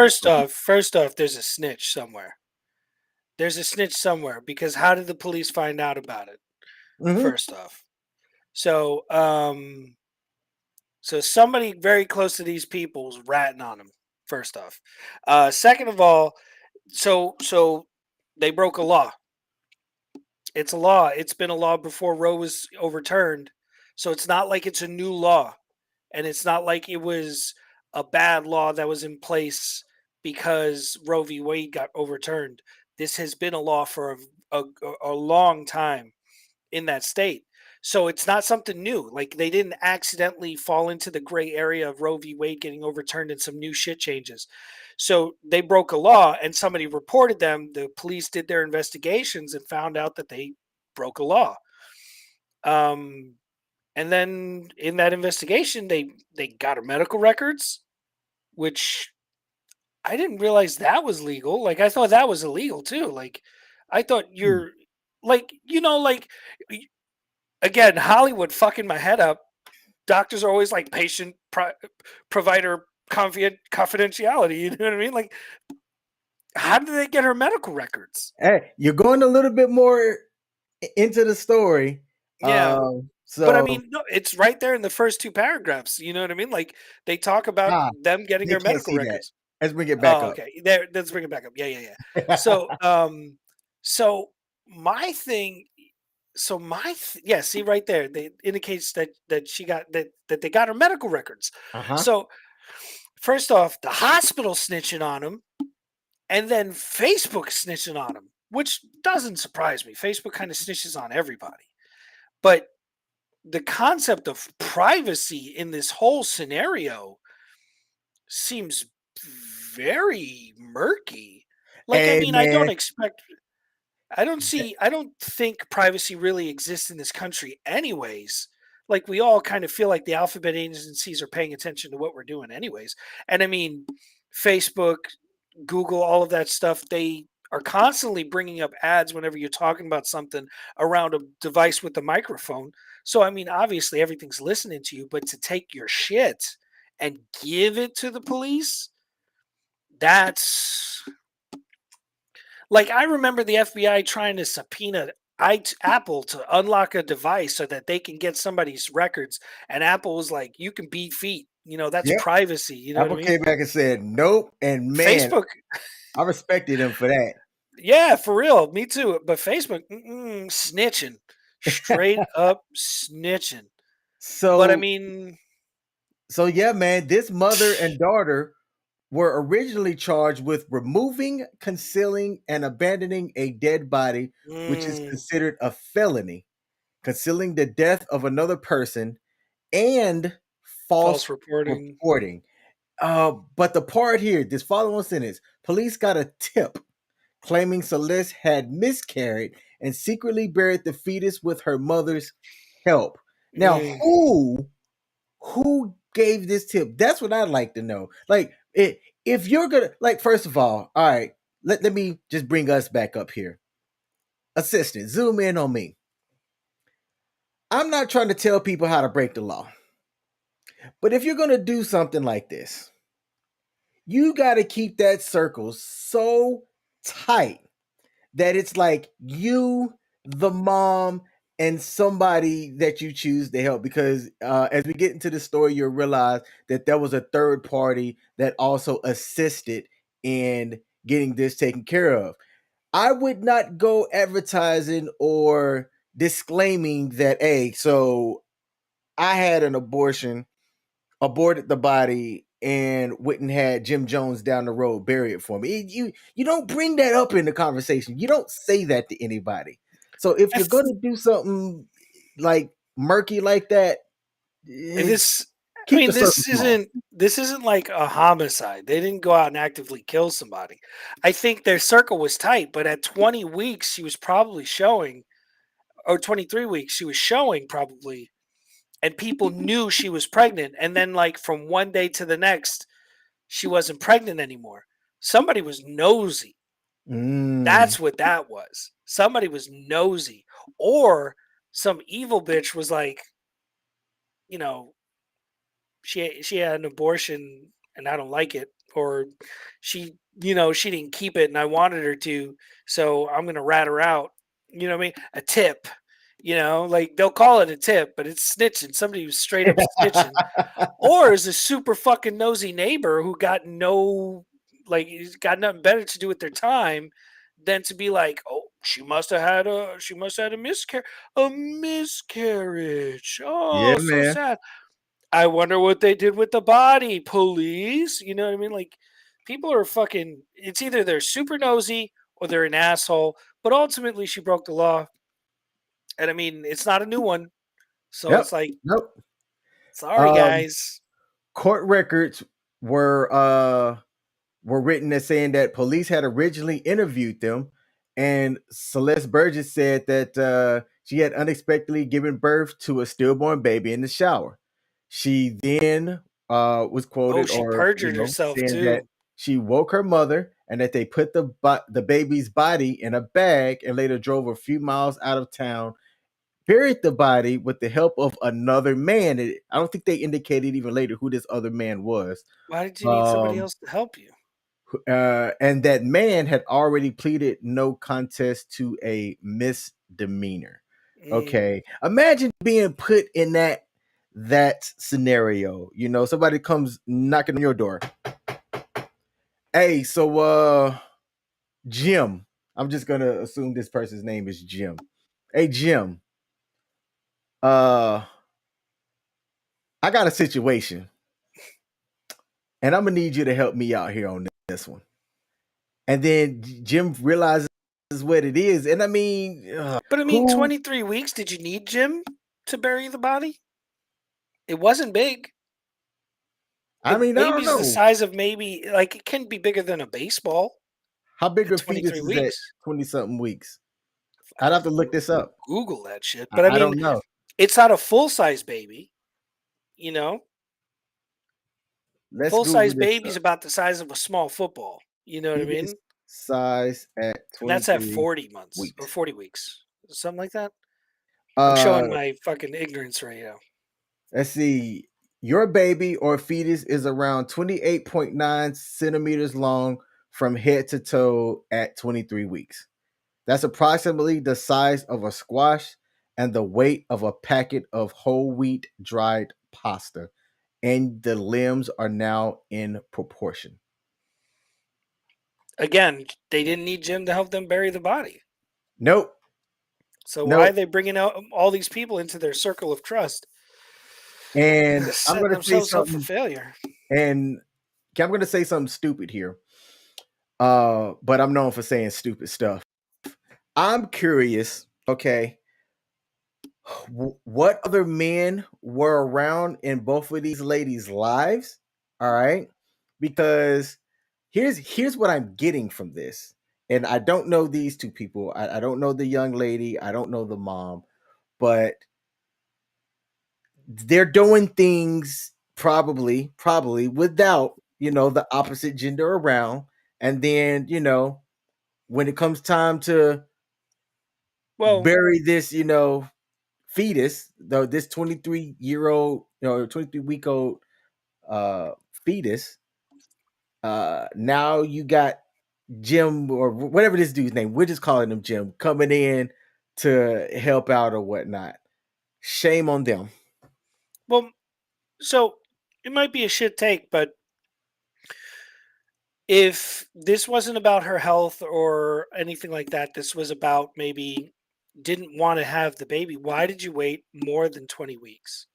[SPEAKER 2] first off, there's a snitch somewhere. There's a snitch somewhere because how did the police find out about it?
[SPEAKER 1] the.
[SPEAKER 2] First off, so so somebody very close to these people was ratting on them. First off, second of all, so they broke a law. It's a law. It's been a law before Roe was overturned, so it's not like it's a new law, and it's not like it was a bad law that was in place because Roe v. Wade got overturned. This has been a law for a long time in that state. So it's not something new. Like they didn't accidentally fall into the gray area of Roe v. Wade getting overturned and some new shit changes. So they broke a law and somebody reported them. The police did their investigations and found out that they broke a law. Um, and then in that investigation, they got her medical records, which I didn't realize that was legal. Like I thought that was illegal too. Like I thought
[SPEAKER 1] Hmm.
[SPEAKER 2] you're like again, Hollywood fucking my head up. Doctors are always like patient provider confidentiality. You know what I mean? Like, how did they get her medical records?
[SPEAKER 1] Hey, you're going a little bit more into the story.
[SPEAKER 2] Yeah, but I
[SPEAKER 1] So
[SPEAKER 2] mean, no, it's right there in the first two paragraphs. You know what I mean? Like they talk about
[SPEAKER 1] ah,
[SPEAKER 2] them getting
[SPEAKER 1] they
[SPEAKER 2] her
[SPEAKER 1] can't
[SPEAKER 2] medical
[SPEAKER 1] see that.
[SPEAKER 2] records.
[SPEAKER 1] Let's bring it back
[SPEAKER 2] Oh,
[SPEAKER 1] up.
[SPEAKER 2] okay. There, let's bring it back up. Yeah, yeah, yeah. So, so my thing. so yeah, see right there, they indicates that she got that they got her medical records.
[SPEAKER 1] Uh-huh.
[SPEAKER 2] So first off, the hospital snitching on him, and then Facebook snitching on him, which doesn't surprise me. Facebook kind of snitches on everybody, but the concept of privacy in this whole scenario seems very murky. Like, I
[SPEAKER 1] Hey
[SPEAKER 2] mean,
[SPEAKER 1] man.
[SPEAKER 2] I don't think privacy really exists in this country anyways. Like, we all kind of feel like the alphabet agencies are paying attention to what we're doing anyways. And I mean, Facebook, Google, all of that stuff, they are constantly bringing up ads whenever you're talking about something around a device with a microphone. So I mean, obviously everything's listening to you, but to take your shit and give it to the police, that's like, I remember the FBI trying to subpoena Apple to unlock a device so that they can get somebody's records, and Apple was like, "You can beat feet, you know, that's
[SPEAKER 1] Yep.
[SPEAKER 2] privacy." You know what I
[SPEAKER 1] Apple
[SPEAKER 2] mean?
[SPEAKER 1] came back and said nope. And man,
[SPEAKER 2] Facebook,
[SPEAKER 1] I respected him for
[SPEAKER 2] yeah, for real, me too. But Facebook, snitching, straight
[SPEAKER 1] that.
[SPEAKER 2] up snitching. But I
[SPEAKER 1] So
[SPEAKER 2] mean,
[SPEAKER 1] yeah, man, this mother and daughter were originally charged with removing, concealing, and abandoning a dead body, which is
[SPEAKER 2] mm,
[SPEAKER 1] considered a felony, concealing the death of another person, and false
[SPEAKER 2] false reporting.
[SPEAKER 1] reporting. But the part here, this following sentence, police got a tip claiming Celeste had miscarried and secretly buried the fetus with her mother's help. Now,
[SPEAKER 2] Mm.
[SPEAKER 1] who gave this tip? That's what I'd like to know. Like, if you're gonna, like, first of all right, let me just bring us back up here. Assistant, zoom in on me. I'm not trying to tell people how to break the law, but if you're gonna do something like this, you got to keep that circle so tight that it's like you, the mom, and somebody that you choose to help. Because as we get into the story, you'll realize that there was a third party that also assisted in getting this taken care of. I would not go advertising or disclaiming that, hey, so I had an abortion, aborted the body, and went and had Jim Jones down the road bury it for me. You don't bring that up in the conversation. You don't say that to anybody. So if you're
[SPEAKER 2] If
[SPEAKER 1] gonna do something like murky like that, eh,
[SPEAKER 2] this, I
[SPEAKER 1] keep the
[SPEAKER 2] mean,
[SPEAKER 1] circle small.
[SPEAKER 2] this isn't like a homicide. They didn't go out and actively kill somebody. I think their circle was tight, but at 20 weeks, she was probably showing, or 23 weeks, she was showing probably, and people knew she was pregnant. And then, like, from one day to the next, she wasn't pregnant anymore. Somebody was nosy.
[SPEAKER 1] Mm.
[SPEAKER 2] That's what that was. Somebody was nosy, or some evil bitch was like, you know, she had an abortion and I don't like it, or she, she didn't keep it and I wanted her to, so I'm gonna rat her out. You know what I mean? A tip. Like, they'll call it a tip, but it's snitching. Somebody who's straight up snitching, or is a super fucking nosy neighbor who got no, like, he's got nothing better to do with their time than to be like, oh, she must have had a miscarriage.
[SPEAKER 1] Yeah,
[SPEAKER 2] Oh, so
[SPEAKER 1] man.
[SPEAKER 2] sad. I wonder what they did with the body, police. You know what I mean? Like, people are fucking, it's either they're super nosy or they're an asshole. But ultimately she broke the law. And I mean, it's not a new one. So
[SPEAKER 1] Yep.
[SPEAKER 2] it's like,
[SPEAKER 1] Nope.
[SPEAKER 2] sorry
[SPEAKER 1] Um,
[SPEAKER 2] guys.
[SPEAKER 1] Court records were written as saying that police had originally interviewed them, and Celeste Burgess said that she had unexpectedly given birth to a stillborn baby in the shower. She then was
[SPEAKER 2] Oh,
[SPEAKER 1] quoted,
[SPEAKER 2] she
[SPEAKER 1] or
[SPEAKER 2] perjured herself
[SPEAKER 1] saying that
[SPEAKER 2] too.
[SPEAKER 1] she woke her mother and that they put the baby's body in a bag and later drove a few miles out of town, buried the body with the help of another man. I don't think they indicated even later who this other man was.
[SPEAKER 2] Why did you need somebody
[SPEAKER 1] Um,
[SPEAKER 2] else to help you?
[SPEAKER 1] and that man had already pleaded no contest to a misdemeanor.
[SPEAKER 2] Mm.
[SPEAKER 1] Okay, imagine being put in that scenario. Somebody comes knocking on your door. Hey, so Jim. I'm just gonna assume this person's name is Jim. Hey Jim, uh, I got a situation, and I'm gonna need you to help me out here on this one. And then Jim realizes what it is, and I mean,
[SPEAKER 2] But I mean,
[SPEAKER 1] who?
[SPEAKER 2] 23 weeks. Did you need Jim to bury the body? It wasn't big.
[SPEAKER 1] I mean, I don't
[SPEAKER 2] Baby's the
[SPEAKER 1] know
[SPEAKER 2] size of maybe like it can be bigger than a baseball
[SPEAKER 1] how big
[SPEAKER 2] at
[SPEAKER 1] a
[SPEAKER 2] 23
[SPEAKER 1] fetus is at
[SPEAKER 2] weeks.
[SPEAKER 1] 20 something weeks. I'd have to look this up.
[SPEAKER 2] Google that shit. But I
[SPEAKER 1] I
[SPEAKER 2] mean,
[SPEAKER 1] don't know.
[SPEAKER 2] it's not a full size baby. You know,
[SPEAKER 1] Let's
[SPEAKER 2] full
[SPEAKER 1] Google
[SPEAKER 2] size
[SPEAKER 1] this
[SPEAKER 2] baby's
[SPEAKER 1] up.
[SPEAKER 2] about the size of a small football. You know what I
[SPEAKER 1] Fetus
[SPEAKER 2] mean?
[SPEAKER 1] size at
[SPEAKER 2] And that's at
[SPEAKER 1] 23
[SPEAKER 2] 40 months or
[SPEAKER 1] weeks.
[SPEAKER 2] 40 weeks, something like that. I'm
[SPEAKER 1] Uh,
[SPEAKER 2] showing my fucking ignorance right now.
[SPEAKER 1] let's see. Your baby or fetus is around 28.9 centimeters long from head to toe at 23 weeks. That's approximately the size of a squash and the weight of a packet of whole wheat dried pasta. And the limbs are now in proportion.
[SPEAKER 2] Again, they didn't need Jim to help them bury the body.
[SPEAKER 1] Nope.
[SPEAKER 2] So why are
[SPEAKER 1] Nope.
[SPEAKER 2] they bringing out all these people into their circle of trust?
[SPEAKER 1] And I'm
[SPEAKER 2] Setting
[SPEAKER 1] going to say
[SPEAKER 2] themselves up for
[SPEAKER 1] something,
[SPEAKER 2] failure.
[SPEAKER 1] and I'm going to say something stupid here. But I'm known for saying stupid stuff. I'm curious, okay, what other men were around in both of these ladies' lives? All right, because here's what I'm getting from this, and I don't know these two people. I don't know the young lady. I don't know the mom, but they're doing things probably without the opposite gender around, and then when it comes time to
[SPEAKER 2] Well,
[SPEAKER 1] bury this fetus, though this 23-year-old 23-week-old uh fetus, now you got Jim or whatever this dude's name, we're just calling him Jim, coming in to help out or whatnot. Shame on them.
[SPEAKER 2] well, so it might be a shit take, but if this wasn't about her health or anything like that, this was about maybe didn't want to have the baby. Why did you wait more than 20 weeks?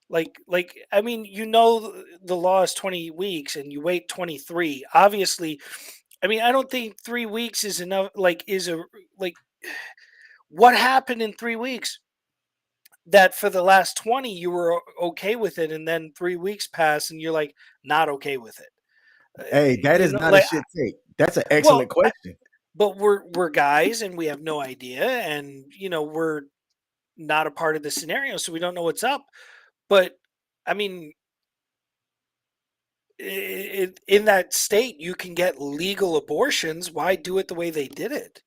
[SPEAKER 2] Like I mean, the law is 20 weeks and you wait 23. Obviously, I mean, I don't think 3 weeks is enough like what happened in 3 weeks that for the last 20 you were okay with it and then 3 weeks pass and you're like not okay with it. Uh,
[SPEAKER 1] Hey, that
[SPEAKER 2] you
[SPEAKER 1] is
[SPEAKER 2] know,
[SPEAKER 1] not a
[SPEAKER 2] like
[SPEAKER 1] shit take. That's an
[SPEAKER 2] well,
[SPEAKER 1] excellent question.
[SPEAKER 2] but we're guys and we have no idea and we're not a part of the scenario so we don't know what's up. But I mean, in that state you can get legal abortions. Why do it the way they did it?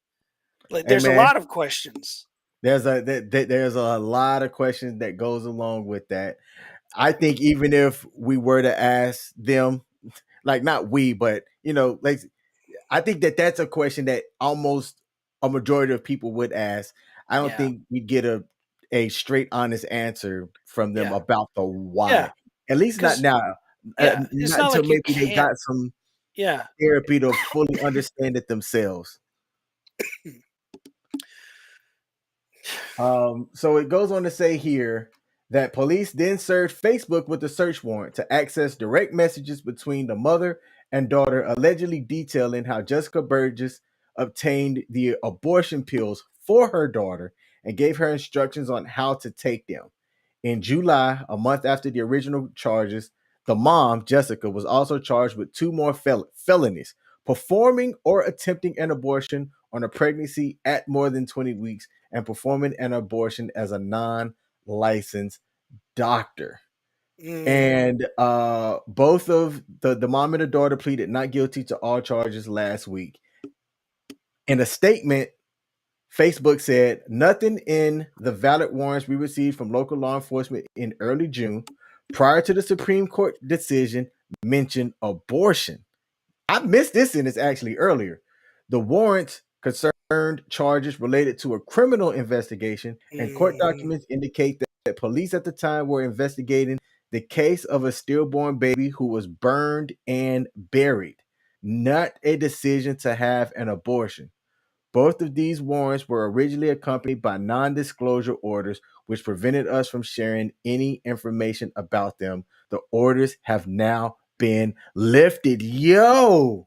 [SPEAKER 2] Like
[SPEAKER 1] Hey
[SPEAKER 2] there's a
[SPEAKER 1] man,
[SPEAKER 2] lot of questions.
[SPEAKER 1] there's a lot of questions that goes along with that. I think even if we were to ask them, like not we, but like I think that that's a question that almost a majority of people would ask. I don't
[SPEAKER 2] Yeah,
[SPEAKER 1] think we'd get a straight, honest answer from them
[SPEAKER 2] yeah,
[SPEAKER 1] about the
[SPEAKER 2] yeah,
[SPEAKER 1] why. At least not
[SPEAKER 2] because
[SPEAKER 1] now.
[SPEAKER 2] yeah, it's
[SPEAKER 1] Not
[SPEAKER 2] not
[SPEAKER 1] until
[SPEAKER 2] like you
[SPEAKER 1] maybe they
[SPEAKER 2] can't.
[SPEAKER 1] got some
[SPEAKER 2] Yeah.
[SPEAKER 1] therapy to fully understand it themselves. So it goes on to say here that police then searched Facebook with a search warrant to access direct messages between the mother and daughter, allegedly detailing how Jessica Burgess obtained the abortion pills for her daughter and gave her instructions on how to take them. In July, a month after the original charges, the mom, Jessica, was also charged with two more felonies: performing or attempting an abortion on a pregnancy at more than 20 weeks and performing an abortion as a non-licensed doctor.
[SPEAKER 2] Mm,
[SPEAKER 1] And both of the mom and the daughter pleaded not guilty to all charges last week. In a statement, Facebook said nothing in the valid warrants we received from local law enforcement in early June, prior to the Supreme Court decision, mentioned abortion. I missed this sentence actually earlier. The warrants concerned charges related to a criminal investigation, and court
[SPEAKER 2] mhm.
[SPEAKER 1] documents indicate that police at the time were investigating the case of a stillborn baby who was burned and buried, not a decision to have an abortion. Both of these warrants were originally accompanied by non-disclosure orders, which prevented us from sharing any information about them. The orders have now been lifted. Yo,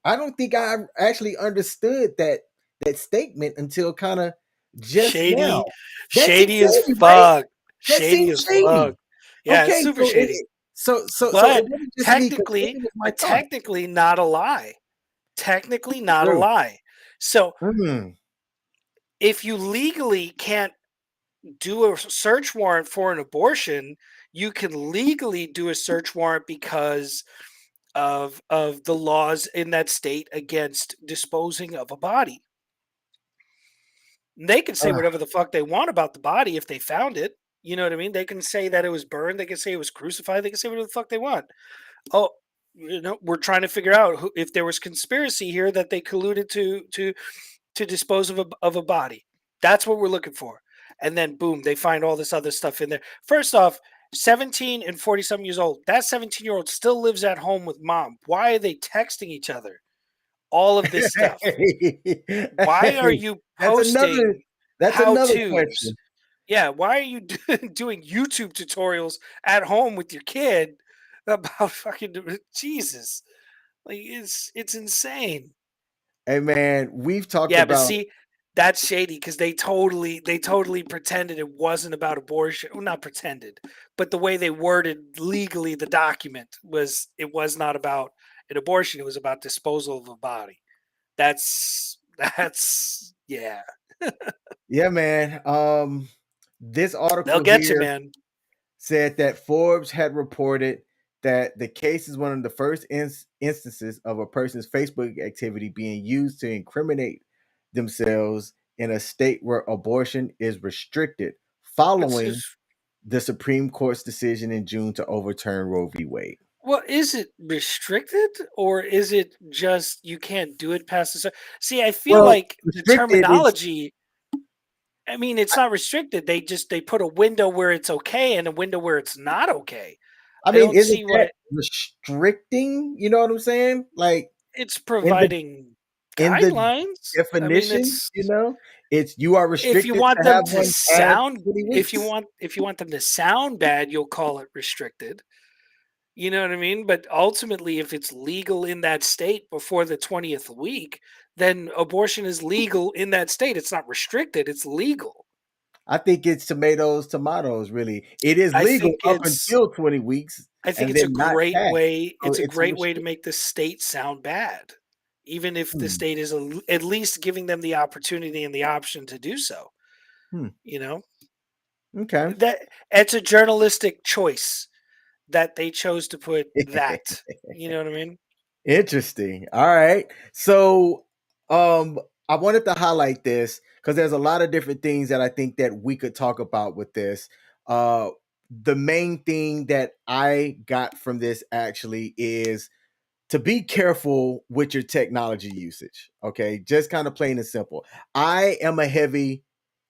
[SPEAKER 1] I don't think I actually understood that statement until kind of just now.
[SPEAKER 2] Shady,
[SPEAKER 1] That seems
[SPEAKER 2] shady as
[SPEAKER 1] shady, right?
[SPEAKER 2] fuck.
[SPEAKER 1] That
[SPEAKER 2] Shady
[SPEAKER 1] seems
[SPEAKER 2] as fuck.
[SPEAKER 1] shady.
[SPEAKER 2] Yeah, it's
[SPEAKER 1] Okay,
[SPEAKER 2] super shady.
[SPEAKER 1] so it
[SPEAKER 2] But
[SPEAKER 1] wasn't just me because
[SPEAKER 2] technically,
[SPEAKER 1] it was my
[SPEAKER 2] but
[SPEAKER 1] thought.
[SPEAKER 2] technically not a lie. Technically not a
[SPEAKER 1] True.
[SPEAKER 2] lie. So
[SPEAKER 1] Mm.
[SPEAKER 2] if you legally can't do a search warrant for an abortion, you can legally do a search warrant because of the laws in that state against disposing of a body. They can say
[SPEAKER 1] Ah,
[SPEAKER 2] whatever the fuck they want about the body if they found it. You know what I mean? They can say that it was burned. They can say it was crucified. They can say whatever the fuck they want. Oh, we're trying to figure out if there was conspiracy here that they colluded to dispose of a body. That's what we're looking for. And then boom, they find all this other stuff in there. First off, 17 and 40 something years old. That 17-year-old still lives at home with mom. Why are they texting each other? All of this stuff.
[SPEAKER 1] hey,
[SPEAKER 2] Why are you
[SPEAKER 1] that's another
[SPEAKER 2] posting
[SPEAKER 1] that's
[SPEAKER 2] how
[SPEAKER 1] another
[SPEAKER 2] to's?
[SPEAKER 1] question.
[SPEAKER 2] Yeah, why are you doing YouTube tutorials at home with your kid about fucking Jesus? Like it's insane.
[SPEAKER 1] Hey man, we've talked
[SPEAKER 2] Yeah, but
[SPEAKER 1] about
[SPEAKER 2] see, that's shady because they totally pretended it wasn't about abortion. Well, not pretended, but the way they worded legally the document was it was not about an abortion. It was about disposal of a body. That's yeah.
[SPEAKER 1] yeah, man. This
[SPEAKER 2] They'll
[SPEAKER 1] article
[SPEAKER 2] get you,
[SPEAKER 1] here
[SPEAKER 2] man.
[SPEAKER 1] said that Forbes had reported that the case is one of the first instances of a person's Facebook activity being used to incriminate themselves in a state where abortion is restricted,
[SPEAKER 2] It's
[SPEAKER 1] following
[SPEAKER 2] just
[SPEAKER 1] the Supreme Court's decision in June to overturn Roe v. Wade.
[SPEAKER 2] well, is it restricted or is it just you can't do it past the see, I feel
[SPEAKER 1] Well,
[SPEAKER 2] like the
[SPEAKER 1] restricted is,
[SPEAKER 2] terminology, I mean, it's not restricted. They put a window where it's okay and a window where it's not okay.
[SPEAKER 1] I
[SPEAKER 2] I
[SPEAKER 1] mean,
[SPEAKER 2] don't
[SPEAKER 1] isn't
[SPEAKER 2] see
[SPEAKER 1] that
[SPEAKER 2] why
[SPEAKER 1] restricting? You know what I'm saying? Like
[SPEAKER 2] it's
[SPEAKER 1] in the
[SPEAKER 2] providing
[SPEAKER 1] in the
[SPEAKER 2] guidelines. I mean,
[SPEAKER 1] definition,
[SPEAKER 2] it's
[SPEAKER 1] it's you are
[SPEAKER 2] if you
[SPEAKER 1] restricted
[SPEAKER 2] want
[SPEAKER 1] to
[SPEAKER 2] them
[SPEAKER 1] have
[SPEAKER 2] to
[SPEAKER 1] one past
[SPEAKER 2] sound
[SPEAKER 1] 20
[SPEAKER 2] if you
[SPEAKER 1] weeks.
[SPEAKER 2] want if you want them to sound bad, you'll call it restricted. You know what I mean? But ultimately, if it's legal in that state before the 20th week, then abortion is legal in that state. It's not restricted, it's legal.
[SPEAKER 1] I think it's tomatoes, really. It is
[SPEAKER 2] I
[SPEAKER 1] legal
[SPEAKER 2] think
[SPEAKER 1] up
[SPEAKER 2] it's
[SPEAKER 1] until 20 weeks
[SPEAKER 2] I think
[SPEAKER 1] and
[SPEAKER 2] it's a
[SPEAKER 1] then not
[SPEAKER 2] great
[SPEAKER 1] past.
[SPEAKER 2] way
[SPEAKER 1] So
[SPEAKER 2] it's a
[SPEAKER 1] it's
[SPEAKER 2] great way to
[SPEAKER 1] restricted.
[SPEAKER 2] make the state sound bad. Even if the
[SPEAKER 1] Hmm.
[SPEAKER 2] state is at least giving them the opportunity and the option to do so,
[SPEAKER 1] Hmm.
[SPEAKER 2] you know?
[SPEAKER 1] Okay.
[SPEAKER 2] That it's a journalistic choice that they chose to put that. You know what I mean?
[SPEAKER 1] Interesting. All right. So I wanted to highlight this because there's a lot of different things that I think that we could talk about with this. Uh the main thing that I got from this actually is to be careful with your technology usage. Okay, just kind of plain and simple. I am a heavy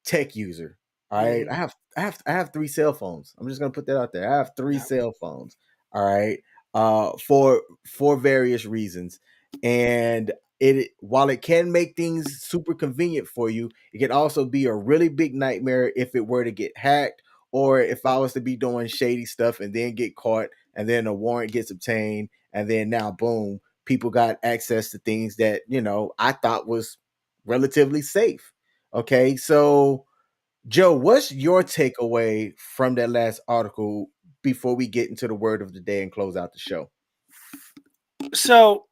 [SPEAKER 1] tech user. All right,
[SPEAKER 2] Mhm.
[SPEAKER 1] I have three cell phones. I'm just gonna put that out there. I have three
[SPEAKER 2] Yeah.
[SPEAKER 1] cell phones. All right, for various reasons, and it while it can make things super convenient for you, it can also be a really big nightmare if it were to get hacked or if I was to be doing shady stuff and then get caught and then a warrant gets obtained and then now boom, people got access to things that I thought was relatively safe. Okay, so Joe, what's your takeaway from that last article before we get into the word of the day and close out the show?
[SPEAKER 2] So,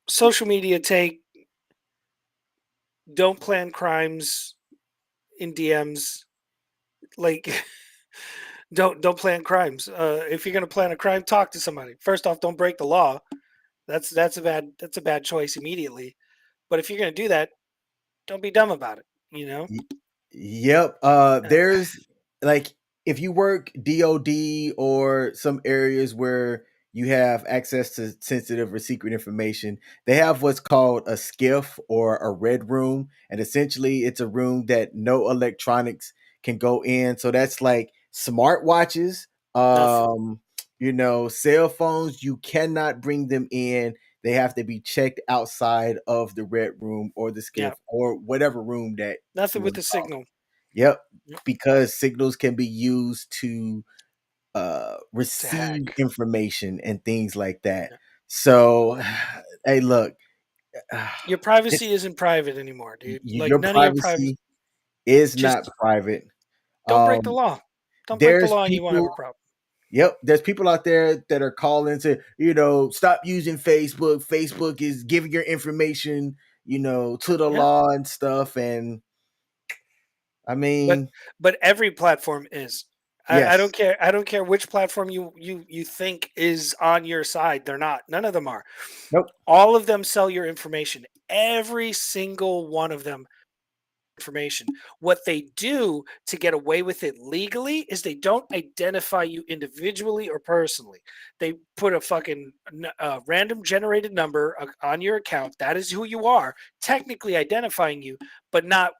[SPEAKER 2] social media take don't plan crimes in DMs. Like, don't plan crimes. If you're gonna plan a crime, talk to somebody. First off, don't break the law. That's a bad choice immediately. But if you're gonna do that, don't be dumb about it. You know.
[SPEAKER 1] Y- Yep.
[SPEAKER 2] Uh,
[SPEAKER 1] There's like if you work DOD or some areas where you have access to sensitive or secret information, they have what's called a skiff or a red room. And essentially it's a room that no electronics can go in. So that's like smartwatches,
[SPEAKER 2] nothing.
[SPEAKER 1] cell phones, you cannot bring them in. they have to be checked outside of the red room or the
[SPEAKER 2] Yeah.
[SPEAKER 1] skiff or whatever room that
[SPEAKER 2] Nothing
[SPEAKER 1] you
[SPEAKER 2] with
[SPEAKER 1] want
[SPEAKER 2] the
[SPEAKER 1] to call
[SPEAKER 2] signal.
[SPEAKER 1] it. Yep,
[SPEAKER 2] Yep.
[SPEAKER 1] because signals can be used to
[SPEAKER 2] To
[SPEAKER 1] receive
[SPEAKER 2] hack.
[SPEAKER 1] information and things like that.
[SPEAKER 2] Yeah.
[SPEAKER 1] So, hey, look,
[SPEAKER 2] Your
[SPEAKER 1] it's
[SPEAKER 2] privacy isn't private anymore, dude. Like
[SPEAKER 1] your
[SPEAKER 2] none of your privacy.
[SPEAKER 1] privacy is not
[SPEAKER 2] Just
[SPEAKER 1] private.
[SPEAKER 2] don't break the
[SPEAKER 1] Um,
[SPEAKER 2] law. Don't break the
[SPEAKER 1] there's
[SPEAKER 2] law and you won't have
[SPEAKER 1] people
[SPEAKER 2] a problem.
[SPEAKER 1] Yep, there's people out there that are calling to, stop using Facebook. Facebook is giving your information, to the
[SPEAKER 2] Yeah.
[SPEAKER 1] law and stuff. And I
[SPEAKER 2] But
[SPEAKER 1] mean,
[SPEAKER 2] every platform is. I
[SPEAKER 1] yes,
[SPEAKER 2] don't care. I don't care which platform you think is on your side. They're not. None of them are.
[SPEAKER 1] nope,
[SPEAKER 2] All of them sell your information. Every single one of them information. What they do to get away with it legally is they don't identify you individually or personally. They put a fucking random generated number on your account. That is who you are, technically identifying you, but not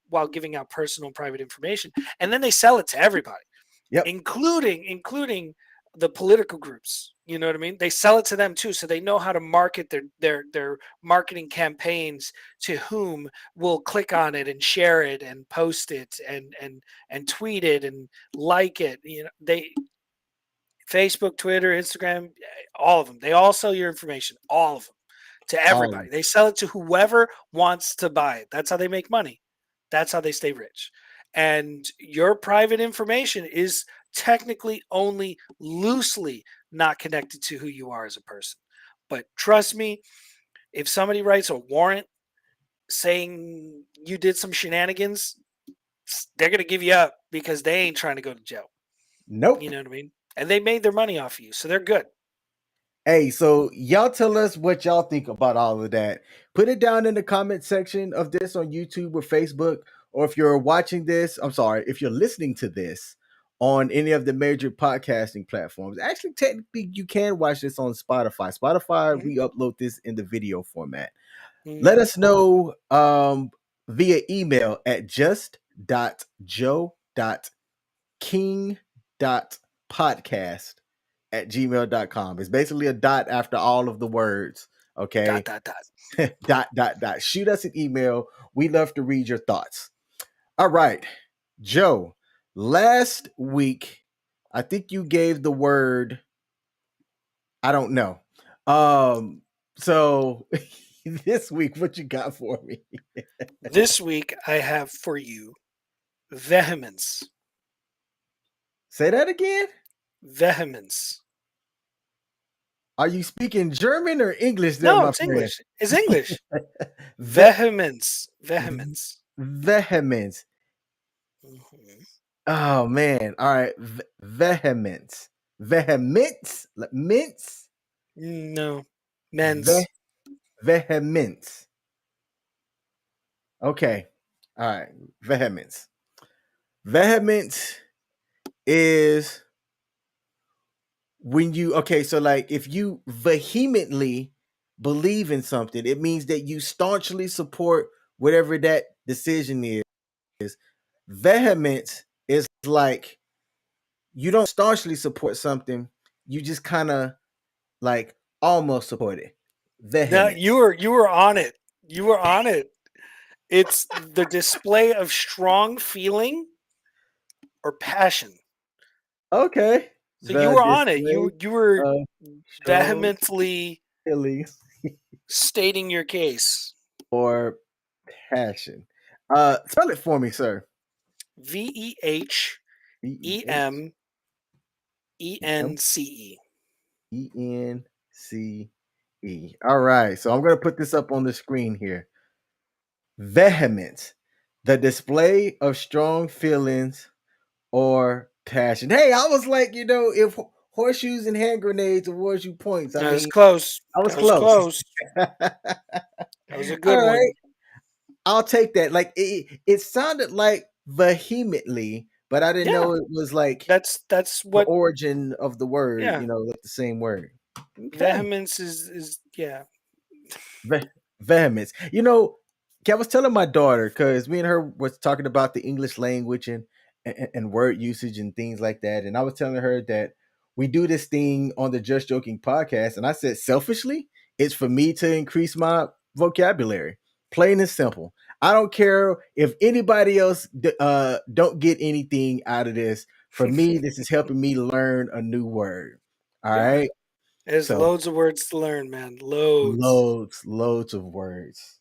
[SPEAKER 2] while giving out personal and private information. And then they sell it to everybody,
[SPEAKER 1] yep,
[SPEAKER 2] including the political groups. You know what I mean? They sell it to them too, so they know how to market their marketing campaigns to whom will click on it and share it and post it and tweet it and like it. You know, they Facebook, Twitter, Instagram, all of them. They all sell your information, all of them, to
[SPEAKER 1] all
[SPEAKER 2] everybody. They sell it to whoever wants to buy it. That's how they make money. That's how they stay rich. And your private information is technically only loosely not connected to who you are as a person. But trust me, if somebody writes a warrant saying you did some shenanigans, they're going to give you up because they ain't trying to go to jail.
[SPEAKER 1] nope.
[SPEAKER 2] You know what I mean? And they made their money off of you. So they're good.
[SPEAKER 1] Hey, so y'all tell us what y'all think about all of that. Put it down in the comment section of this on YouTube or Facebook, or if you're watching this, I'm sorry, if you're listening to this on any of the major podcasting platforms. Actually, technically, you can watch this on Spotify. Spotify,
[SPEAKER 2] Mhm.
[SPEAKER 1] we upload this in the video format. Let
[SPEAKER 2] Mhm.
[SPEAKER 1] us know via email at just.joe.king.podcast at gmail.com. It's basically a dot after all of the words.
[SPEAKER 2] Dot
[SPEAKER 1] Okay.
[SPEAKER 2] dot dot.
[SPEAKER 1] dot. Shoot us an email. We love to read your thoughts. All right. Joe, last week, I think you gave the word, I don't know. So this week, what you got for me?
[SPEAKER 2] This week I have for you vehemence.
[SPEAKER 1] Say that again.
[SPEAKER 2] Vehemence.
[SPEAKER 1] Are you speaking German or English there,
[SPEAKER 2] No,
[SPEAKER 1] my
[SPEAKER 2] it's
[SPEAKER 1] friend?
[SPEAKER 2] English. It's English.
[SPEAKER 1] Ve-
[SPEAKER 2] Vehemence. Vehemence.
[SPEAKER 1] vehemence.
[SPEAKER 2] Mhm.
[SPEAKER 1] Oh man. All right. Vehemence. Vehemence. Like mince.
[SPEAKER 2] No.
[SPEAKER 1] Ve-
[SPEAKER 2] Men's.
[SPEAKER 1] vehemence. Okay. All right. Vehemence. Vehemence is when you, okay, so like if you vehemently believe in something, it means that you staunchly support whatever that decision is. Vehemence is like you don't staunchly support something, you just kind of like almost support it.
[SPEAKER 2] No,
[SPEAKER 1] Vehemence.
[SPEAKER 2] you were on it. You were on it. It's the display of strong feeling or passion.
[SPEAKER 1] Okay.
[SPEAKER 2] So you
[SPEAKER 1] The
[SPEAKER 2] were on it.
[SPEAKER 1] display
[SPEAKER 2] You were
[SPEAKER 1] of strong
[SPEAKER 2] vehemently
[SPEAKER 1] feelings
[SPEAKER 2] stating your case.
[SPEAKER 1] or passion. Spell it for me, sir.
[SPEAKER 2] Vehemence.
[SPEAKER 1] B-E-H-E-M
[SPEAKER 2] ENCE.
[SPEAKER 1] E-N-C-E. All right. So I'm going to put this up on the screen here. Vehemence, the display of strong feelings or passion. Hey, I was like, if horseshoes and hand grenades award you points. I
[SPEAKER 2] That was
[SPEAKER 1] mean,
[SPEAKER 2] close.
[SPEAKER 1] I was
[SPEAKER 2] That was
[SPEAKER 1] close.
[SPEAKER 2] close.
[SPEAKER 1] All
[SPEAKER 2] That was a good
[SPEAKER 1] right.
[SPEAKER 2] one.
[SPEAKER 1] I'll take that. Like it sounded like vehemently, but I didn't
[SPEAKER 2] Yeah,
[SPEAKER 1] know it was like
[SPEAKER 2] that's
[SPEAKER 1] the
[SPEAKER 2] what.
[SPEAKER 1] origin of the word,
[SPEAKER 2] Yeah,
[SPEAKER 1] like the same word. Okay.
[SPEAKER 2] vehemence is yeah.
[SPEAKER 1] Ve- vehemence. I was telling my daughter because me and her was talking about the English language and word usage and things like that, and I was telling her that we do this thing on the Just Joking podcast, and I said selfishly, It's for me to increase my vocabulary. Plain and simple. I don't care if anybody else don't get anything out of this. For me, this is helping me learn a new word. All
[SPEAKER 2] Yeah.
[SPEAKER 1] right.
[SPEAKER 2] There's
[SPEAKER 1] So
[SPEAKER 2] loads of words to learn, man. Loads.
[SPEAKER 1] loads of words.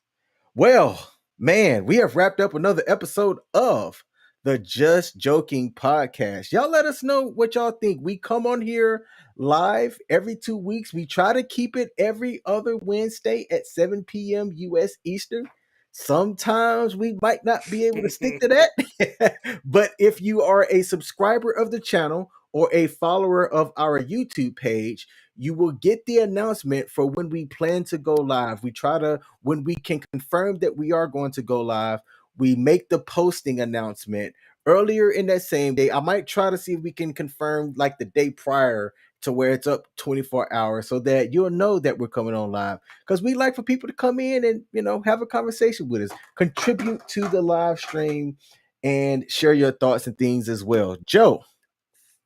[SPEAKER 1] Well, man, we have wrapped up another episode of the Just Joking podcast. Y'all let us know what y'all think. We come on here live every 2 weeks. We try to keep it every other Wednesday at 7 p.m. US Eastern. Sometimes we might not be able to stick to that. But if you are a subscriber of the channel or a follower of our YouTube page, you will get the announcement for when we plan to go live. We try to, when we can confirm that we are going to go live, we make the posting announcement earlier in that same day. I might try to see if we can confirm like the day prior to where it's up 24 hours so that you'll know that we're coming on live, because we like for people to come in and, you know, have a conversation with us, contribute to the live stream, and share your thoughts and things as well. Joe,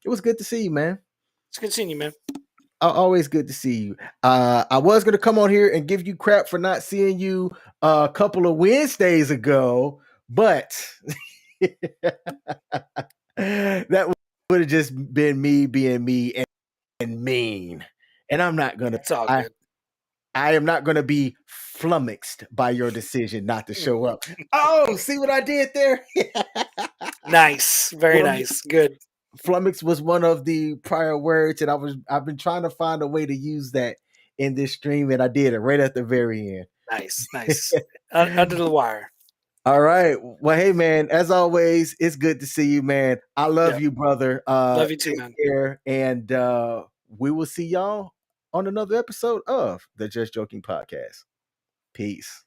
[SPEAKER 1] it was good to see you, man.
[SPEAKER 2] It's good seeing you, man.
[SPEAKER 1] Always good to see you. I was gonna come on here and give you crap for not seeing you a couple of Wednesdays ago, but that would have just been me being me and mean. And I'm not gonna.
[SPEAKER 2] It's all
[SPEAKER 1] I
[SPEAKER 2] good.
[SPEAKER 1] I am not gonna be flummoxed by your decision not to show up. Oh, see what I did there?
[SPEAKER 2] Nice. Very nice. Good.
[SPEAKER 1] Flummox was one of the prior words, and I've been trying to find a way to use that in this stream, and I did it right at the very
[SPEAKER 2] Nice.
[SPEAKER 1] end.
[SPEAKER 2] Nice. Under the wire.
[SPEAKER 1] All right. Well, hey man, as always, it's good to see you, man. I love
[SPEAKER 2] Yep.
[SPEAKER 1] you, brother.
[SPEAKER 2] Love you too,
[SPEAKER 1] Take
[SPEAKER 2] man.
[SPEAKER 1] care, and we will see y'all on another episode of the Just Joking podcast. Peace.